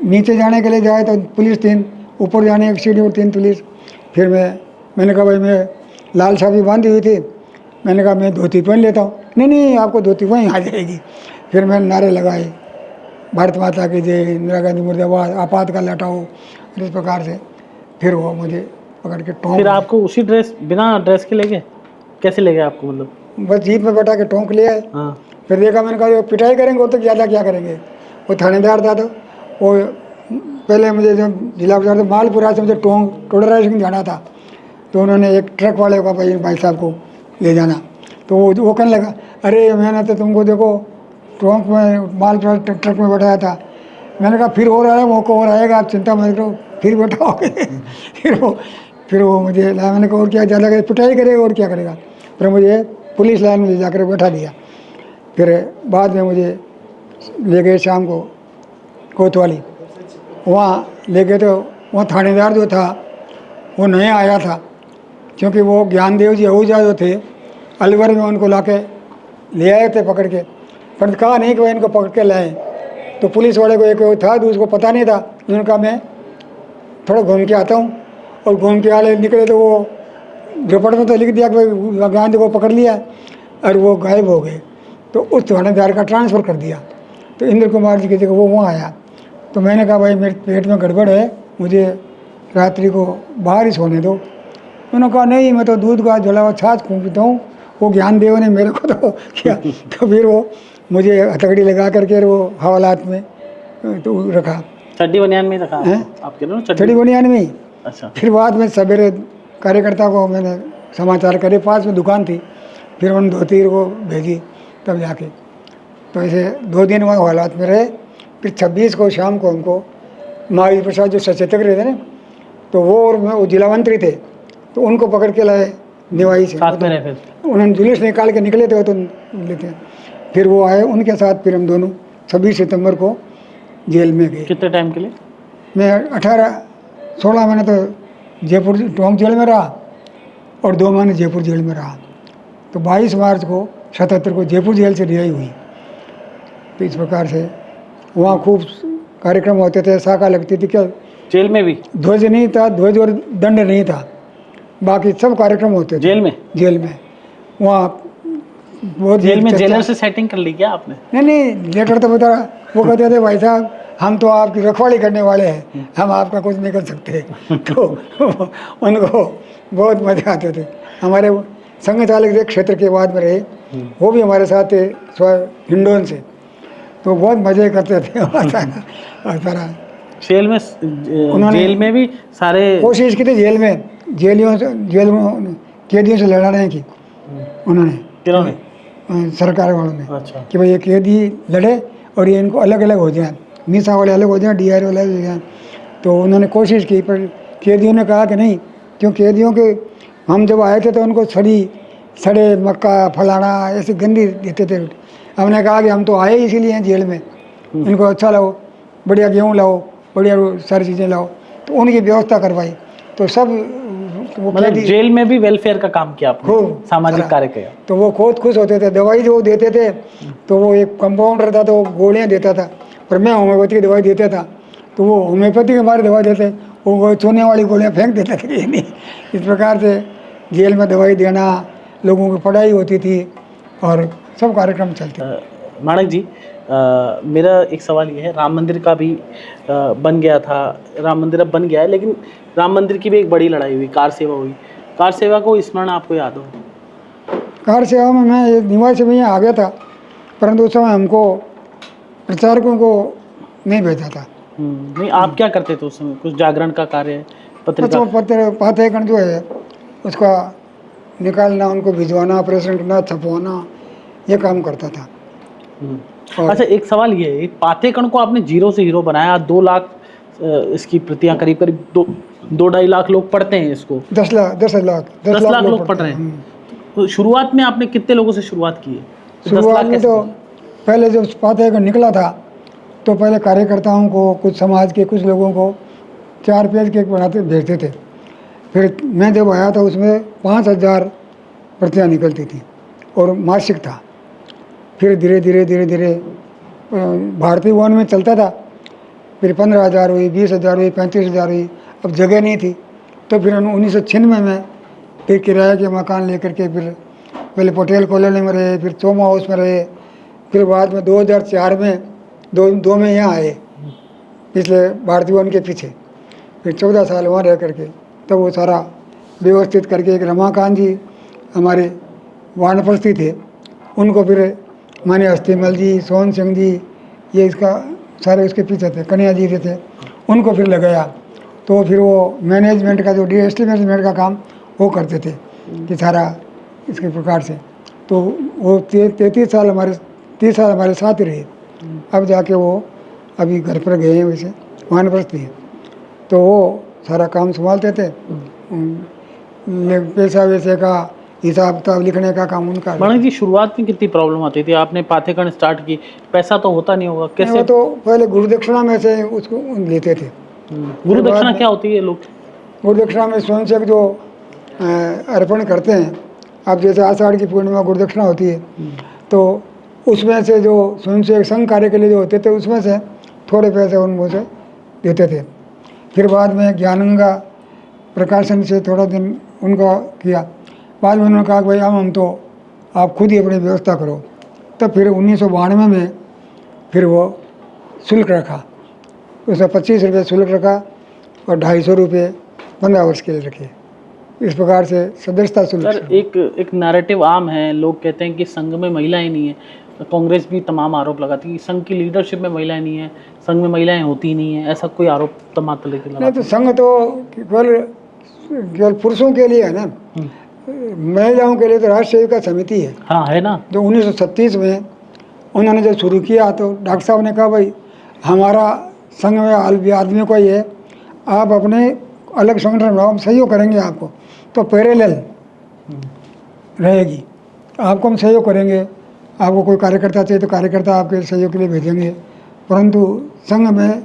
नीचे जाने के लिए जाए तो पुलिस 3, ऊपर जाने की सीढ़ी पर 3 पुलिस। फिर मैंने कहा भाई मैं लाल साबी बांधी हुई थी, मैंने कहा मैं धोती पहन लेता हूँ। नहीं आपको धोती वहीं आ जाएगी। फिर मैंने नारे लगाए, भारत माता की जय, इंदिरा गांधी मुर्दाबाद, आपातकाल हटाओ, इस प्रकार से। फिर वो मुझे पकड़ के टोंक, फिर आपको उसी ड्रेस, बिना ड्रेस के ले गए? कैसे ले गए आपको? मतलब बस जीप में बैठा के टोंक ले आए। हाँ। फिर देखा, मैंने कहा पिटाई करेंगे वो तो ज़्यादा क्या करेंगे। वो थानेदार था, तो वो पहले मुझे जब जिला प्रशासन मालपुरा से मुझे टोडर राजसिंह जाना था, तो उन्होंने एक ट्रक वाले को भाई साहब को ले जाना, तो वो कहने लगा अरे मैंने तो तुमको देखो टोंक में मालपुरा ट्रक में बैठाया था। मैंने कहा फिर और आया, मौका और आएगा, आप चिंता मत करो, फिर बैठाओगे। फिर वो मुझे लाया। मैंने कहा और क्या ज़्यादा करे, पिटाई करेगा और क्या करेगा। फिर मुझे पुलिस लाइन में ले जाकर बैठा दिया। फिर बाद में मुझे ले गए शाम को कोतवाली, वहाँ ले गए तो वहाँ थानेदार जो था वो नया आया था, क्योंकि वो ज्ञानदेव जी आहूजा जो थे अलवर में उनको ला के ले आए थे पकड़ के, पर कहा नहीं कि भाई इनको पकड़ के लाएं। तो पुलिस वाले को एक था तो उसको पता नहीं था, उन्होंने कहा मैं थोड़ा घूम के आता हूँ, और घूम के आले निकले तो वो रिपोर्ट में तो लिख दिया कि भाई गांधी को पकड़ लिया, और वो गायब हो गए। तो उस थानेदार का ट्रांसफ़र कर दिया। तो इंद्र कुमार जी की जगह वो वहाँ आया। तो मैंने कहा भाई मेरे पेट में गड़बड़ है, मुझे रात्रि को बाहर ही सोने दो। उन्होंने कहा नहीं, मैं तो दूध का जला हुआ छाछ पीता हूँ, वो ज्ञानदेव ने मेरे को तो किया। तो फिर वो मुझे हथकड़ी लगा करके वो हवालात में तो रखा, चड्डी बनियान में रखा हैं? आप कह रहे हो चढ़ी बनियान में ही। अच्छा। फिर बाद में सवेरे कार्यकर्ता को मैंने समाचार करे, पास में दुकान थी, फिर उन्होंने धोती को भेजी तब जाके। तो ऐसे 2 दिन वहाँ हालात में रहे। फिर 26 को शाम को उनको महावीर प्रसाद जो सचेतक रहे थे ना, तो वो और वो जिला मंत्री थे, तो उनको पकड़ के लाए निवाई से, साथ में रहे थे। उन्होंने जुलूस निकाल के निकले थे तो लेते। फिर वो आए उनके साथ, फिर हम दोनों 26 सितंबर को जेल में गए। कितने टाइम के लिए? मैं 16 महीने तो जयपुर टोंक जेल में रहा, और 2 महीने जयपुर जेल में रहा। तो 22 मार्च को 77 को जयपुर जेल से रिहाई हुई। तो इस प्रकार से वहाँ खूब कार्यक्रम होते थे, शाखा लगती थी। क्या जेल में भी ध्वज नहीं था, ध्वज और दंड नहीं था, बाकी सब कार्यक्रम होते थे जेल में? जेल में वहाँ बहुत जेल में जेलर से सेटिंग कर ली क्या आपने? नहीं, लेटर तो बता, वो कहते थे भाई साहब हम तो आपकी रखवाली करने वाले हैं, हम आपका कुछ नहीं कर सकते। तो उनको बहुत मज़े आते थे। हमारे संघ चालक जो क्षेत्र के बाद में रहे, वो भी हमारे साथ थे हिंडोन से, तो बहुत मज़े करते थे। और सारा जेल में जेल में भी सारे कोशिश की थी जेल में जेल में कैदियों से लड़ाने की उन्होंने, किन्होंने? सरकार वालों ने। अच्छा। कि भाई ये कैदी लड़े और ये इनको अलग अलग हो जाए, मीसा वाले अलग हो जाए, DRO वाले अलग हो जाए। तो उन्होंने कोशिश की, पर कैदियों ने कहा कि नहीं, क्यों कैदियों के हम जब आए थे तो उनको सड़े मक्का फलाना ऐसी गंदी देते थे। हमने कहा कि हम तो आए इसीलिए हैं जेल में, इनको अच्छा लाओ, बढ़िया गेहूँ लाओ, बढ़िया सारी चीज़ें लाओ। तो उनकी व्यवस्था करवाई। तो सब वो मतलब जेल में भी वेलफेयर का काम किया आपने, खूब सामाजिक कार्य किया। तो वो बहुत खुश होते थे। दवाई जो देते थे, तो वो एक कंपाउंडर था तो वो गोलियाँ देता था, पर मैं होम्योपैथी की दवाई देता था। तो वो होम्योपैथी के हमारी दवाई देते, वो चूने वाली गोलियाँ फेंक देते थे। ये नहीं, इस प्रकार से जेल में दवाई देना, लोगों की पढ़ाई होती थी और सब कार्यक्रम चलते। माणक जी, मेरा एक सवाल ये है, राम मंदिर का भी बन गया था, राम मंदिर अब बन गया है, लेकिन राम मंदिर की भी एक बड़ी लड़ाई हुई, कार सेवा हुई। कार सेवा को स्मरण आपको याद हो? कार सेवा में मैं निवासी में आ गया था, परंतु उस समय हमको प्रचारकों को नहीं भेजा था। नहीं, आप क्या करते थे उस समय? कुछ जागरण का कार्य, पत्रिका? पत्र पाठ्यक्रम जो है उसका निकालना, उनको भिजवाना, प्रेषण करना, छपवाना, ये काम करता था। अच्छा, एक सवाल ये है, एक पाठ्यक्रम को आपने 0 से हीरो बनाया, 2 लाख इसकी प्रतियां, करीब 2-2.5 लाख लोग पढ़ते हैं इसको। 10 लाख लोग पढ़ रहे हैं। तो शुरुआत में आपने कितने लोगों से शुरुआत की है? शुरुआत में तो पहले जब पाठ्यक्रम निकला था तो पहले कार्यकर्ताओं को, कुछ समाज के कुछ लोगों को 4 पेज के बनाते भेजते थे। फिर मैं जब आया था उसमें 5000 प्रतियां निकलती थी और मासिक था। फिर धीरे धीरे भारतीय भवन में चलता था, फिर 15,000 हुई, 20,000 हुई, 35,000 हुई। अब जगह नहीं थी तो फिर 1996 में फिर किराए के मकान लेकर के फिर पहले पटेल कॉलोनी में रहे, फिर चोमा हाउस में रहे, फिर बाद में 2004 में दो में यहाँ आए, पिछले भारतीय भवन के पीछे। फिर 14 साल वहाँ रह करके तब वो सारा व्यवस्थित करके एक रमाकांत जी हमारे वानप्रस्थी थे, उनको फिर माने अस्थिमल जी, सोहन सिंह जी, ये इसका सारे उसके पीछे थे, कन्हैया जी थे, उनको फिर लगाया। तो फिर वो मैनेजमेंट का जो DST मैनेजमेंट का काम वो करते थे कि सारा इसके प्रकार से। तो वो 30 साल हमारे साथ ही रहे। अब जाके वो अभी घर पर गए हैं, वैसे वानप्रस्थी है, तो वो सारा काम संभालते थे। पैसा वैसे का हिसाब किताब लिखने का काम उनका। माणक जी, शुरुआत में कितनी प्रॉब्लम आती थी? आपने पाठ्यक्रम स्टार्ट की, पैसा तो होता नहीं होगा, कैसे? वो तो पहले गुरुदक्षिणा में से उसको लेते थे। गुरुदक्षिणा क्या होती है? लोग गुरुदक्षिणा में स्वयंसेवक जो अर्पण करते हैं अब जैसे आषाढ़ की पूर्णिमा गुरुदक्षिणा होती है, तो उसमें से जो स्वयंसेवक संघ कार्य के लिए जो होते थे उसमें से थोड़े पैसे उनको से देते थे। फिर बाद में ज्ञानगंगा प्रकाशन से थोड़ा दिन उनका किया। बाद में उन्होंने कहा कि भाई हम तो आप खुद ही अपनी व्यवस्था करो। तब फिर 1992 में फिर वो शुल्क रखा, उसमें 25 रुपये शुल्क रखा और 250 रुपये 15 वर्ष के लिए रखे। इस प्रकार से सदस्यता शुल्क। सर एक नैरेटिव आम है, लोग कहते हैं कि संघ में महिलाएं नहीं है। कांग्रेस भी तमाम आरोप लगाती है कि संघ की लीडरशिप में महिलाएं नहीं है, संघ में महिलाएं होती नहीं है, ऐसा कोई आरोप तमाम तरह के नहीं, तो संघ तो केवल पुरुषों के लिए है ना, महिलाओं के लिए तो राष्ट्रीय सेविका समिति है। हाँ है ना। जो 1936 में उन्होंने जब शुरू किया तो डॉक्टर साहब ने कहा भाई हमारा संघ में आदमी को ये आप अपने अलग संगठन बनाओ, हम सहयोग करेंगे आपको। तो पैरेलल रहेगी, आपको हम सहयोग करेंगे, आपको कोई कार्यकर्ता चाहिए तो कार्यकर्ता आपके सहयोग के लिए भेजेंगे, परंतु संघ में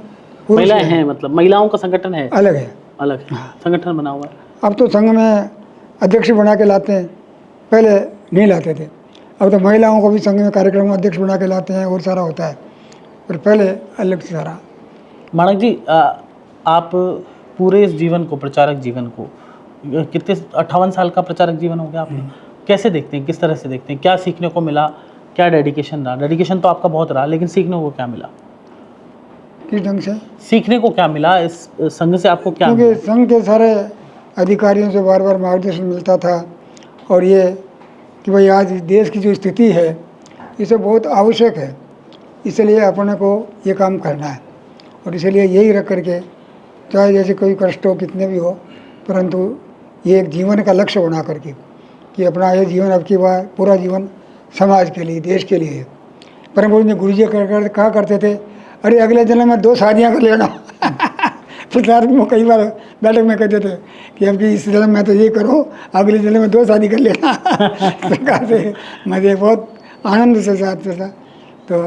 महिलाएं हैं, मतलब महिलाओं का संगठन है, अलग है, अलग है, संगठन बना हुआ है। अब तो संघ में अध्यक्ष बना के लाते हैं, पहले नहीं लाते थे। अब तो महिलाओं को भी संघ में कार्यक्रम अध्यक्ष बना के लाते हैं और सारा होता है, पर पहले अलग से सारा। माणक जी, आप पूरे इस जीवन को, प्रचारक जीवन को, कितने 58 साल का प्रचारक जीवन हो गया आपने, कैसे देखते हैं, किस तरह से देखते हैं, क्या सीखने को मिला, क्या डेडिकेशन रहा? डेडिकेशन तो आपका बहुत रहा, लेकिन सीखने को क्या मिला? किस ढंग से सीखने को क्या मिला इस संघ से, आपको क्या? क्योंकि संघ के सारे अधिकारियों से बार बार मार्गदर्शन मिलता था, और ये कि भाई आज देश की जो स्थिति है इसे बहुत आवश्यक है, इसलिए अपने को ये काम करना है। और इसलिए यही रख करके चाहे जैसे कोई कष्ट हो, कितने भी हो, परंतु ये एक जीवन का लक्ष्य बना करके कि अपना ये जीवन अब की बार पूरा जीवन समाज के लिए, देश के लिए है। पर गुरु जी कहा करते थे, अरे अगले जन्म में 2 शादियाँ कर लेना। प्रचार में कई बार बैठक में कहते थे कि अब कि इस जन्म में तो ये करो, अगले जन्म में 2 शादी कर लेना। प्रकार से मुझे बहुत आनंद से साथ था। तो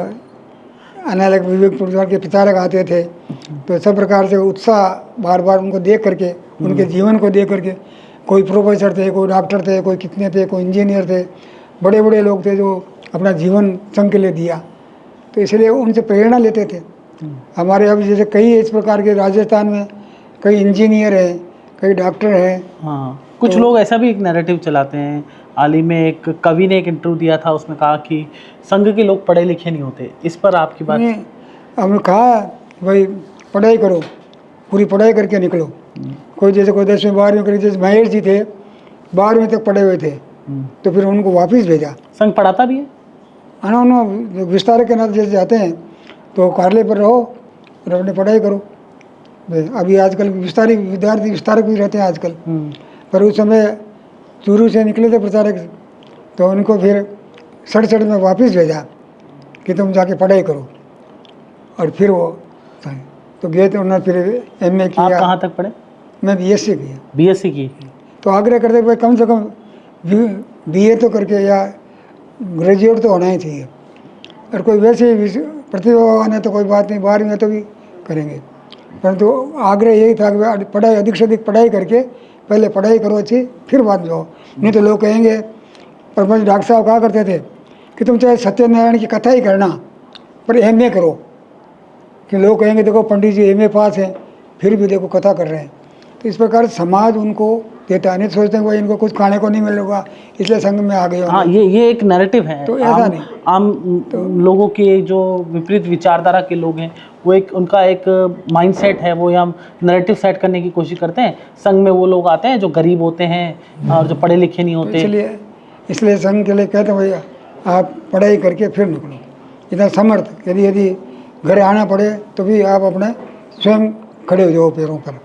अलग विवेक परिवार के प्रचारक आते थे, तो सब प्रकार से उत्साह बार बार उनको देख करके, उनके जीवन को देख करके, कोई प्रोफेसर थे, कोई डॉक्टर थे, कोई कितने थे, कोई इंजीनियर थे, बड़े बड़े लोग थे जो अपना जीवन संघ के लिए दिया, तो इसलिए उनसे प्रेरणा लेते थे। हमारे अब जैसे कई इस प्रकार के राजस्थान में कई इंजीनियर हैं, कई डॉक्टर हैं। हाँ, कुछ लोग ऐसा भी एक नैरेटिव चलाते हैं। हाल ही में एक कवि ने एक इंटरव्यू दिया था, उसमें कहा कि संघ के लोग पढ़े लिखे नहीं होते। इस पर आपकी बात? हमने कहा भाई पढ़ाई करो, पूरी पढ़ाई करके निकलो। कोई जैसे कोई 10वीं 12वीं करी, जैसे महेश जी थे 12वीं तक पढ़े हुए थे, तो फिर उनको वापस भेजा। संघ पढ़ाता भी है? हाँ, उन्होंने विस्तारक के नाते जैसे जाते हैं तो कार्यालय पर रहो और अपनी पढ़ाई करो। अभी आजकल विद्यार्थी विस्तारक भी रहते हैं आजकल, पर उस समय चूरू से निकले थे प्रचारक, तो उनको फिर 67 में वापस भेजा कि तुम जाके पढ़ाई करो। और फिर वो तो गए थे, उन्होंने फिर MA किया। आप कहाँ तक पढ़े? मैं BSc किया। BSc की? तो आग्रह करते भाई कम से कम BA तो करके या ग्रेजुएट तो होना ही चाहिए। और कोई वैसे प्रतिभावान है तो कोई बात नहीं, 12वीं में तो भी करेंगे, परंतु आग्रह यही था कि पढ़ाई अधिक से अधिक पढ़ाई करके पहले पढ़ाई करो अच्छी, फिर बाद में जाओ। नहीं तो लोग कहेंगे, पर मुझे डॉक्टर साहब कहा करते थे कि तुम चाहे सत्यनारायण की कथा ही करना, पर MA करो। कि लोग कहेंगे देखो पंडित जी MA पास हैं, फिर भी देखो कथा कर रहे हैं। तो इस प्रकार समाज उनको देता है, नहीं सोचते हैं भाई इनको कुछ खाने को नहीं मिलेगा इसलिए संघ में आ गए। हाँ, ये एक नैरेटिव है। तो ऐसा नहीं, आम लोगों के जो विपरीत विचारधारा के लोग हैं, वो एक उनका एक माइंडसेट है, वो हम नैरेटिव सेट करने की कोशिश करते हैं। संघ में वो लोग आते हैं जो गरीब होते हैं और जो पढ़े लिखे नहीं होते। इसलिए संघ के लिए कहते हैं भैया आप पढ़ाई करके फिर निकलो। इतना समर्थ यदि घर आना पड़े तो भी आप अपने स्वयं खड़े हो जाओ पैरों पर,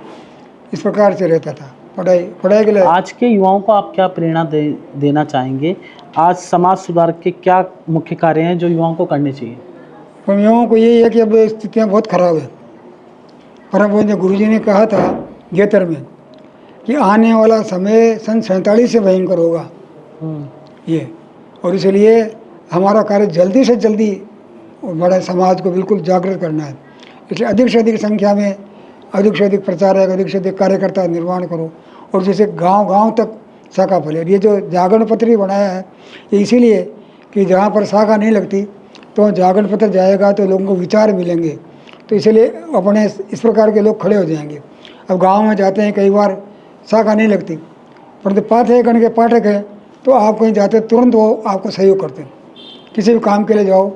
इस प्रकार से रहता था पढ़ाई के लिए। आज के युवाओं को आप क्या प्रेरणा देना चाहेंगे? आज समाज सुधार के क्या मुख्य कार्य हैं जो युवाओं को करने चाहिए? पर युवाओं को यही है कि अब स्थितियाँ बहुत खराब है। परम गुरु जी ने कहा था गेतर में कि आने वाला समय सन 47 से भयंकर होगा ये, और इसलिए हमारा कार्य जल्दी से जल्दी बड़ा समाज को बिल्कुल जागृत करना है। इसलिए अधिक से अधिक संख्या में अधिक से अधिक प्रचारक, अधिक से अधिक कार्यकर्ता निर्माण करो, और जैसे गांव-गांव तक शाखा फले। ये जो जागरण पत्र ही बनाया है ये इसीलिए कि जहाँ पर शाखा नहीं लगती तो जागरण पत्र जाएगा तो लोगों को विचार मिलेंगे, तो इसलिए अपने इस प्रकार के लोग खड़े हो जाएंगे। अब गांव में जाते हैं कई बार शाखा नहीं लगती, परंतु पाठ्यगण के पाठक हैं तो आप कहीं जाते तुरंत वो आपको सहयोग करते हैं। किसी भी काम के लिए जाओ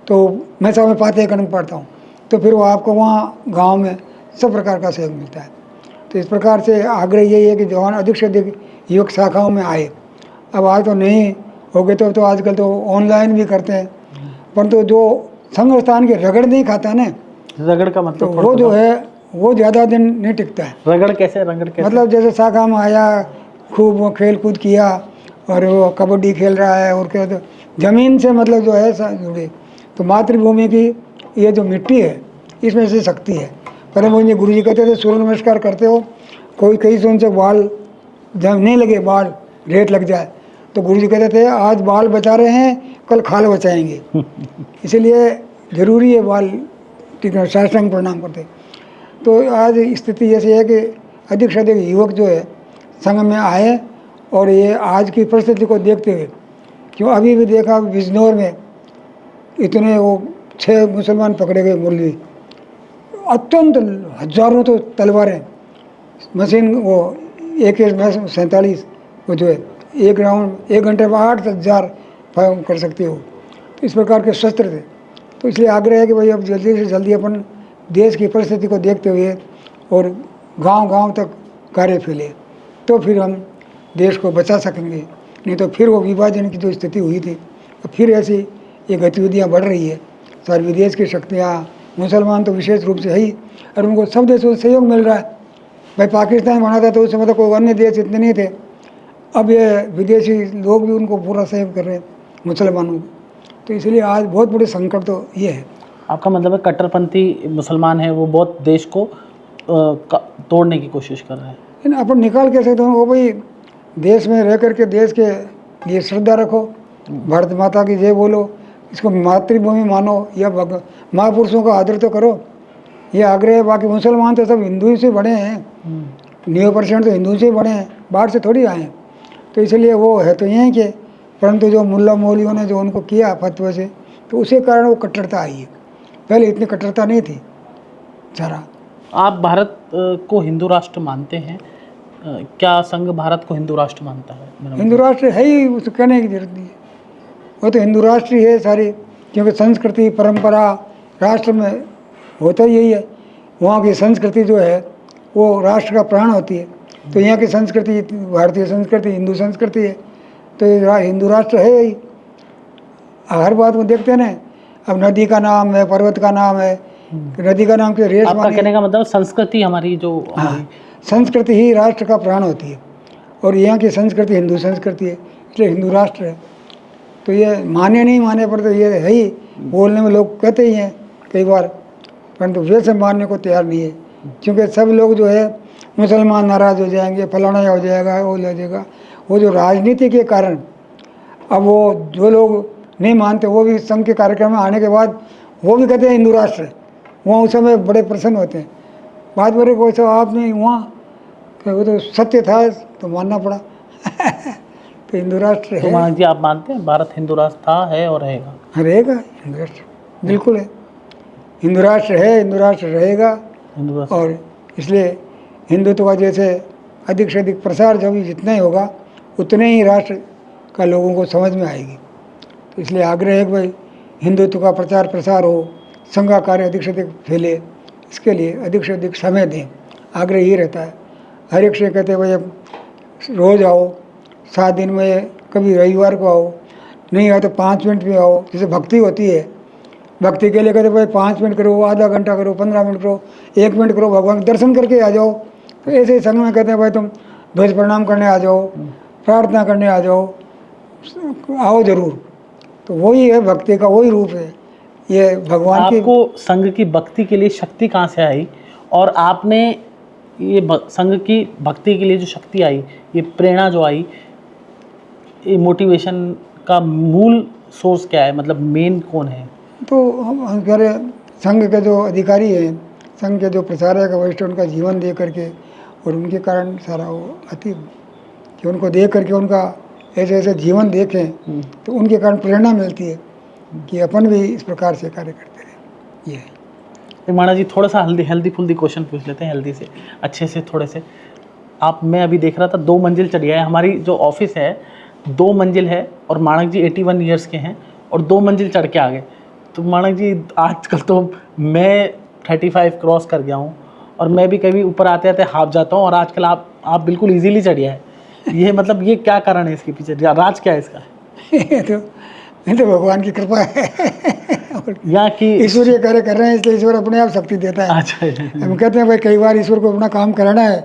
तो मैं सब में पाठ्यगण में पढ़ता हूँ तो फिर वो आपको वहाँ गाँव में सब प्रकार का सहयोग मिलता है। तो इस प्रकार से आग्रह यही है कि जवान अधिक से अधिक युवक शाखाओं में आए। अब आज तो नहीं हो गए तो आजकल तो ऑनलाइन भी करते हैं, परंतु जो संघ स्थान के रगड़ नहीं खाता ना, रगड़ का तो मतलब वो जो है वो ज़्यादा दिन नहीं टिकता है। रगड़ कैसे मतलब जैसे शाखा में आया, खूब वो खेल कूद किया और वो कबड्डी खेल रहा है और क्या, तो ज़मीन से मतलब जो है जुड़े, तो मातृभूमि की ये जो मिट्टी है इसमें से शक्ति है। पर मुझे गुरु जी कहते थे सूर्य नमस्कार करते हो, कोई कहीं से उनसे बाल जब नहीं लगे, बाल रेत लग जाए, तो गुरु जी कहते थे आज बाल बचा रहे हैं कल खाल बचाएंगे। इसीलिए जरूरी है बाल टिकना, साष्टांग प्रणाम करते। तो आज स्थिति ऐसी है कि अधिक से अधिक युवक जो है संघ में आए और ये आज की परिस्थिति को देखते हुए, क्यों अभी भी देखा बिजनौर में इतने वो 6 मुसलमान पकड़े गए मौलवी, अत्यंत हजारों तो तलवारें, मशीन वो AK-47 वो जो है एक राउंड 1 घंटे में 8,000 फायर कर सकते हो, तो इस प्रकार के शस्त्र थे। तो इसलिए आग्रह है कि भाई अब जल्दी से जल्दी अपन देश की परिस्थिति को देखते हुए और गांव-गांव तक कार्य फैले तो फिर हम देश को बचा सकेंगे। नहीं तो फिर वो विभाजन की जो स्थिति हुई थी तो फिर ऐसी ये गतिविधियाँ बढ़ रही है। सारे विदेश की शक्तियाँ, मुसलमान तो विशेष रूप से है ही, और उनको सब देशों से सहयोग मिल रहा है। भाई पाकिस्तान बना था तो उस समय तो कोई अन्य देश इतने नहीं थे, अब ये विदेशी लोग भी उनको पूरा सहयोग कर रहे हैं मुसलमानों को। तो इसलिए आज बहुत बड़ी संकट तो ये है। आपका मतलब है कट्टरपंथी मुसलमान है वो बहुत देश को तोड़ने की कोशिश कर रहे हैं। लेकिन अपन निकाल के सकते हो वो, भाई देश में रह करके देश के लिए श्रद्धा रखो, भारत माता की जय बोलो, इसको मातृभूमि मानो, या महापुरुषों का आदर तो करो, ये आग्रह है। बाकी मुसलमान तो सब हिंदू ही से बड़े हैं, 90% तो हिंदू से ही बड़े हैं, बाहर से थोड़ी आए हैं। तो इसलिए वो है तो यहीं के, परंतु जो मुल्ला मौलियों ने जो उनको किया फतवे से, तो उसी कारण वो कट्टरता आई है। पहले इतनी कट्टरता नहीं थी जरा। आप भारत को हिंदू राष्ट्र मानते हैं, क्या संघ भारत को हिंदू राष्ट्र मानता है? हिंदू राष्ट्र है ही, उसको कहने की जरूरत नहीं है, वो तो हिंदू राष्ट्र ही है सारी, क्योंकि संस्कृति परंपरा राष्ट्र में होता यही है। वहाँ की संस्कृति जो है वो राष्ट्र का प्राण होती है। तो यहाँ की संस्कृति भारतीय संस्कृति हिंदू संस्कृति है, तो ये हिंदू राष्ट्र है ही। हर बात में देखते हैं ना, अब नदी का नाम है, पर्वत का नाम है, नदी का नाम के रेस, आपका कहने का मतलब संस्कृति हमारी जो संस्कृति ही राष्ट्र का प्राण होती है, और यहाँ की संस्कृति हिंदू संस्कृति है, इसलिए हिंदू राष्ट्र है। तो ये माने नहीं माने पर तो ये है ही, बोलने में लोग कहते ही हैं कई बार, परंतु वैसे मानने को तैयार नहीं है, क्योंकि सब लोग जो है मुसलमान नाराज़ हो जाएंगे, फलाना हो जाएगा, वो ले जाएगा, वो जो राजनीति के कारण अब वो जो लोग नहीं मानते वो भी संघ के कार्यक्रम में आने के बाद वो भी कहते हैं हिंदू राष्ट्र है, वहाँ उस समय बड़े प्रसन्न होते हैं। बात बोले कोई सब आप नहीं, वहाँ वो तो सत्य था तो मानना पड़ा। तो हिंदू राष्ट्र है। तो जी आप मानते हैं भारत हिंदू राष्ट्र था, है और रहेगा? रहेगा हिंदू राष्ट्र, बिल्कुल है, हिंदू राष्ट्र है, हिंदू राष्ट्र रहेगा। हिंदू राष्ट्र, और इसलिए हिंदुत्व का जैसे अधिक से अधिक प्रसार जब जितना ही होगा उतने ही राष्ट्र का लोगों को समझ में आएगी। तो इसलिए आग्रह है कि भाई हिंदुत्व का प्रचार प्रसार हो, संघ का कार्य अधिक से अधिक फैले, इसके लिए अधिक से अधिक समय दें, आग्रह ही रहता है। हर एक से कहते हैं भाई अब रोज़ आओ, 7 दिन में कभी रविवार को आओ, नहीं आए तो 5 मिनट भी आओ। जैसे भक्ति होती है, भक्ति के लिए कहते भाई 5 मिनट करो, आधा घंटा करो, 15 मिनट करो, 1 मिनट करो, भगवान के दर्शन करके आ जाओ। तो ऐसे ही संघ में कहते हैं भाई तुम ध्वज प्रणाम करने आ जाओ, प्रार्थना करने आ जाओ, आओ जरूर। तो वही है भक्ति का, वही रूप है ये भगवान की। आपको संघ की भक्ति के लिए शक्ति कहाँ से आई, और आपने ये संघ की भक्ति के लिए जो शक्ति आई, ये प्रेरणा जो आई, ये मोटिवेशन का मूल सोर्स क्या है, मतलब मेन कौन है? तो हम कह रहे संघ के जो अधिकारी हैं, संघ के जो प्रचारक वरिष्ठ, उनका जीवन दे करके और उनके कारण सारा वो अति कि उनको देख करके उनका ऐसे ऐसे जीवन देखें तो उनके कारण प्रेरणा मिलती है कि अपन भी इस प्रकार से कार्य करते रहें। ये है। तो माना जी थोड़ा सा हेल्दी फुल्दी क्वेश्चन पूछ लेते हैं, हेल्दी से अच्छे से थोड़े से। आप, मैं अभी देख रहा था 2 मंजिल चढ़िया है, हमारी जो ऑफिस है 2 मंजिल है और माणक जी 81 ईयर्स के हैं और 2 मंजिल चढ़ के आ गए। तो माणक जी आजकल तो मैं 35 क्रॉस कर गया हूँ और मैं भी कभी ऊपर आते आते हाफ जाता हूँ और आजकल आप बिल्कुल इजीली चढ़िया है। ये मतलब ये क्या कारण है इसके पीछे, राज क्या है इसका? ये तो भगवान की कृपा है। यहाँ की ईश्वरीय कार्य कर रहे हैं इसलिए ईश्वर अपने आप शक्ति देता है। अच्छा हम कहते हैं भाई कई बार ईश्वर को अपना काम कराना है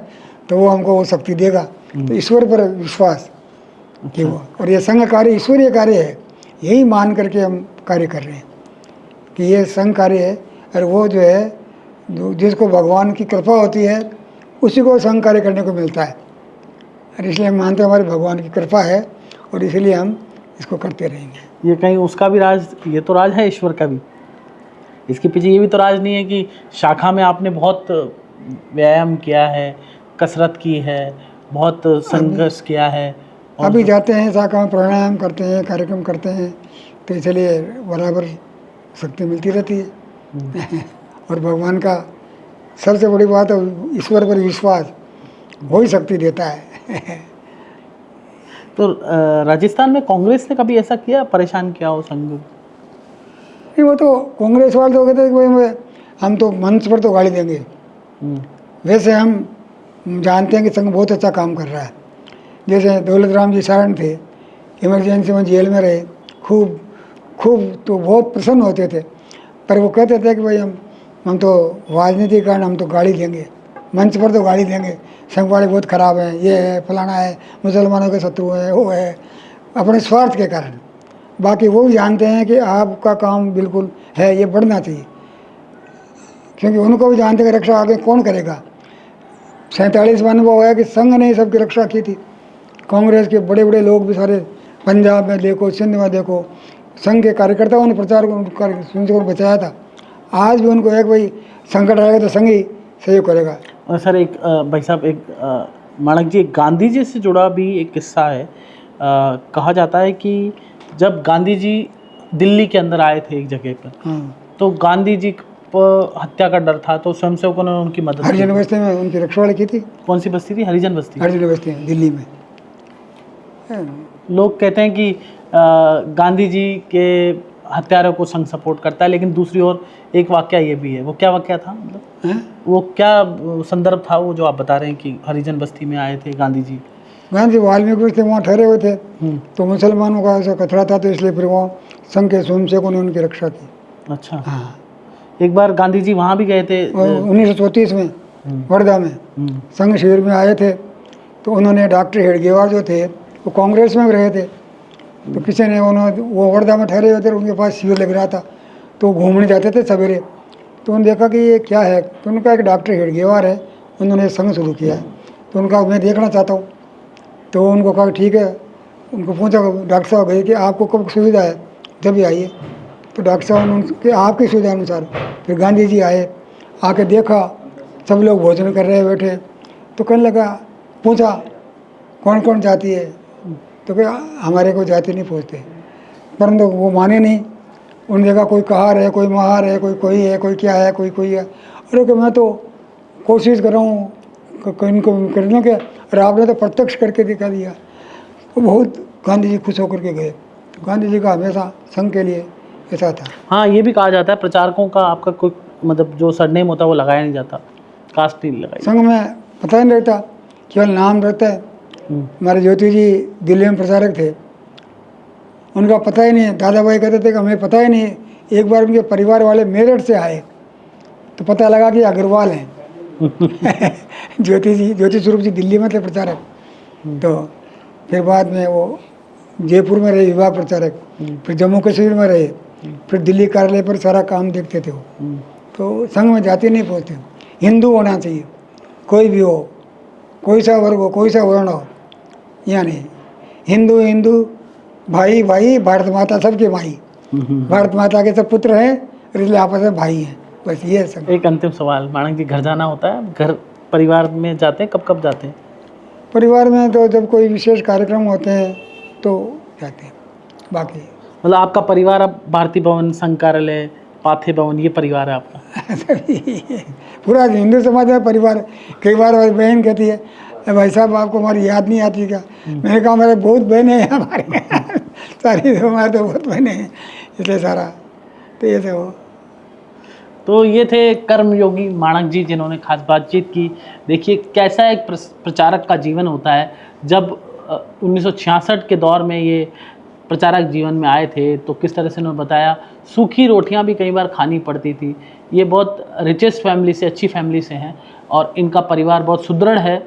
तो वो हमको वो शक्ति देगा। तो ईश्वर पर विश्वास कि वो, और ये संघ कार्य ईश्वरीय कार्य है, यही मान करके हम कार्य कर रहे हैं कि ये संघ कार्य है। और वो जो है जिसको भगवान की कृपा होती है उसी को संघ कार्य करने को मिलता है। और इसलिए हम मानते हैं हमारे भगवान की कृपा है और इसलिए हम इसको करते रहेंगे। ये कहीं उसका भी राज, ये तो राज है ईश्वर का भी, इसके पीछे ये भी तो राज नहीं है कि शाखा में आपने बहुत व्यायाम किया है, कसरत की है, बहुत संघर्ष किया है और अभी जाते हैं शाखा में, प्राणायाम करते हैं, कार्यक्रम करते हैं, तो इसलिए बराबर शक्ति मिलती रहती है। और भगवान का सबसे बड़ी बात है ईश्वर पर विश्वास, वही शक्ति देता है। तो राजस्थान में कांग्रेस ने कभी ऐसा किया, परेशान किया हो संघ? नहीं, वो तो कांग्रेस वाले तो कहते हैं कि भाई हम तो मंच पर तो गाली देंगे। वैसे हम जानते हैं कि संघ बहुत अच्छा काम कर रहा है। जैसे दौलत राम जी सारण थे, इमरजेंसी में जेल में रहे, खूब तो बहुत प्रसन्न होते थे, पर वो कहते थे कि भाई हम तो राजनीति के कारण हम तो गाली देंगे, मंच पर तो गाली देंगे, संघ वाले बहुत ख़राब हैं, ये है फलाना है, मुसलमानों के शत्रु है, वो है, अपने स्वार्थ के कारण। बाकी वो भी जानते हैं कि आपका काम बिल्कुल है, ये बढ़ना चाहिए, क्योंकि उनको भी जानते हैं कि रक्षा आगे कौन करेगा। 47 में अनुभव है कि संघ ने सबकी रक्षा की थी। कांग्रेस के बड़े बड़े लोग भी सारे, पंजाब में देखो, सिंध में देखो, संघ के कार्यकर्ताओं ने प्रचार को बचाया था। आज भी उनको एक भाई संकट आएगा तो संघ ही सहयोग करेगा। और सर एक भाई साहब, एक माणक जी, गांधी जी से जुड़ा भी एक किस्सा है। कहा जाता है कि जब गांधी जी दिल्ली के अंदर आए थे एक जगह पर, तो गांधी जी पर हत्या का डर था, तो स्वयंसेवकों ने उनकी मदद हरिजन बस्ती में उनकी रखवाली की थी। कौन सी बस्ती थी? हरिजन बस्ती। हरिजन बस्ती में दिल्ली में। लोग कहते हैं कि गांधी जी के हत्यारों को संघ सपोर्ट करता है, लेकिन दूसरी ओर एक वाकया ये भी है। वो क्या वाकया था, मतलब वो क्या संदर्भ था वो जो आप बता रहे हैं कि हरिजन बस्ती में आए थे गांधी जी? गांधी वाल्मीकि थे, वहाँ ठहरे हुए थे, तो मुसलमानों का ऐसा खतरा था, तो इसलिए फिर वहाँ संघ के स्वयंसेवकों ने उनकी रक्षा की। अच्छा। हाँ, एक बार गांधी जी वहाँ भी गए थे 1934 में वर्धा में संघ शिविर में आए थे। तो उन्होंने डॉक्टर हेडगेवार जो थे वो कांग्रेस में रहे थे, तो किसी ने वो वर्धा में ठहरे हुए थे, उनके पास शिविर लग रहा था, तो घूमने जाते थे सवेरे। तो उन्होंने देखा कि ये क्या है, तो उनका एक डॉक्टर हेडगेवार है, उन्होंने संघ शुरू किया। तो उनका मैं देखना चाहता हूँ। तो उनको कहा ठीक है। उनको पूछा डॉक्टर साहब गए कि आपको कब सुविधा है, जब भी आइए। तो डॉक्टर साहब ने उनके आपकी सुविधा अनुसार फिर गांधी जी आए, आके देखा सब लोग भोजन कर रहे बैठे, तो कहने लगा, पूछा कौन कौन जाति है, तो क्या हमारे को जाति नहीं पूछते, परंतु वो माने नहीं। उन्होंने देखा कोई कहार है, कोई महार है, कोई है, कोई क्या है, कोई है। अरे कि मैं तो कोशिश कर रहा हूँ इनको करने के, और आपने तो प्रत्यक्ष करके दिखा दिया। तो बहुत गांधी जी खुश होकर के गए। तो गांधी जी का हमेशा संघ के लिए ऐसा था। हाँ, ये भी कहा जाता है प्रचारकों का आपका कोई मतलब जो सरनेम होता है वो लगाया नहीं जाता, कास्ट नहीं लगाई। संघ में पता ही नहीं रहता, केवल नाम रहता है। हमारे ज्योति जी दिल्ली में प्रचारक थे, उनका पता ही नहीं है। दादा भाई कहते थे कि हमें पता ही नहीं है। एक बार उनके परिवार वाले मेरठ से आए तो पता लगा कि अग्रवाल हैं। ज्योति स्वरूप जी दिल्ली में थे प्रचारक। तो फिर बाद में वो जयपुर में रहे विभाग प्रचारक, फिर जम्मू कश्मीर में रहे, फिर दिल्ली कार्यालय पर सारा काम देखते थे वो। तो संघ में जाति नहीं पूछते, हिंदू होना चाहिए, कोई भी हो, कोई सा वर्ग हो, कोई सा वर्ण हो, यानी हिंदू हिंदू, भाई भाई, भारत माता सबके भाई, भारत माता के सब पुत्र हैं, इसलिए आपस में भाई हैं, बस ये है। एक अंतिम सवाल, माणक जी, घर जाना होता है, घर परिवार में जाते हैं, कब कब जाते हैं? परिवार में तो जब कोई विशेष कार्यक्रम होते हैं तो जाते हैं, बाकी मतलब आपका परिवार अब भारती भवन, संघ कार्यालय, पाथे भवन, ये परिवार है आपका? पूरा हिंदू समाज में परिवार। कई बार हमारी बहन कहती है, भाई साहब आपको हमारी याद नहीं आती क्या? मैंने कहा हमारे बहुत बहनें हैं हमारे सारी हमारे तो बहुत बहनें हैं, इसलिए सारा तो ये तो तो ये थे कर्मयोगी माणक जी जिन्होंने खास बातचीत की। देखिए कैसा एक प्रचारक का जीवन होता है। जब 1966 के दौर में ये प्रचारक जीवन में आए थे तो किस तरह से उन्होंने बताया, सूखी रोटियां भी कई बार खानी पड़ती थी। ये बहुत रिचेस्ट फैमिली से, अच्छी फैमिली से हैं और इनका परिवार बहुत सुदृढ़ है।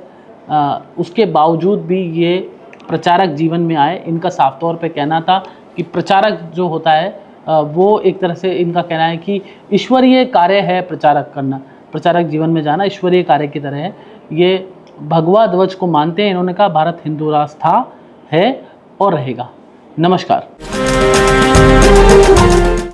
उसके बावजूद भी ये प्रचारक जीवन में आए। इनका साफ तौर पे कहना था कि प्रचारक जो होता है वो एक तरह से इनका कहना है कि ईश्वरीय कार्य है प्रचारक करना, प्रचारक जीवन में जाना ईश्वरीय कार्य की तरह है। ये भगवा ध्वज को मानते हैं। इन्होंने कहा भारत हिंदू राष्ट्र था, है और रहेगा। नमस्कार।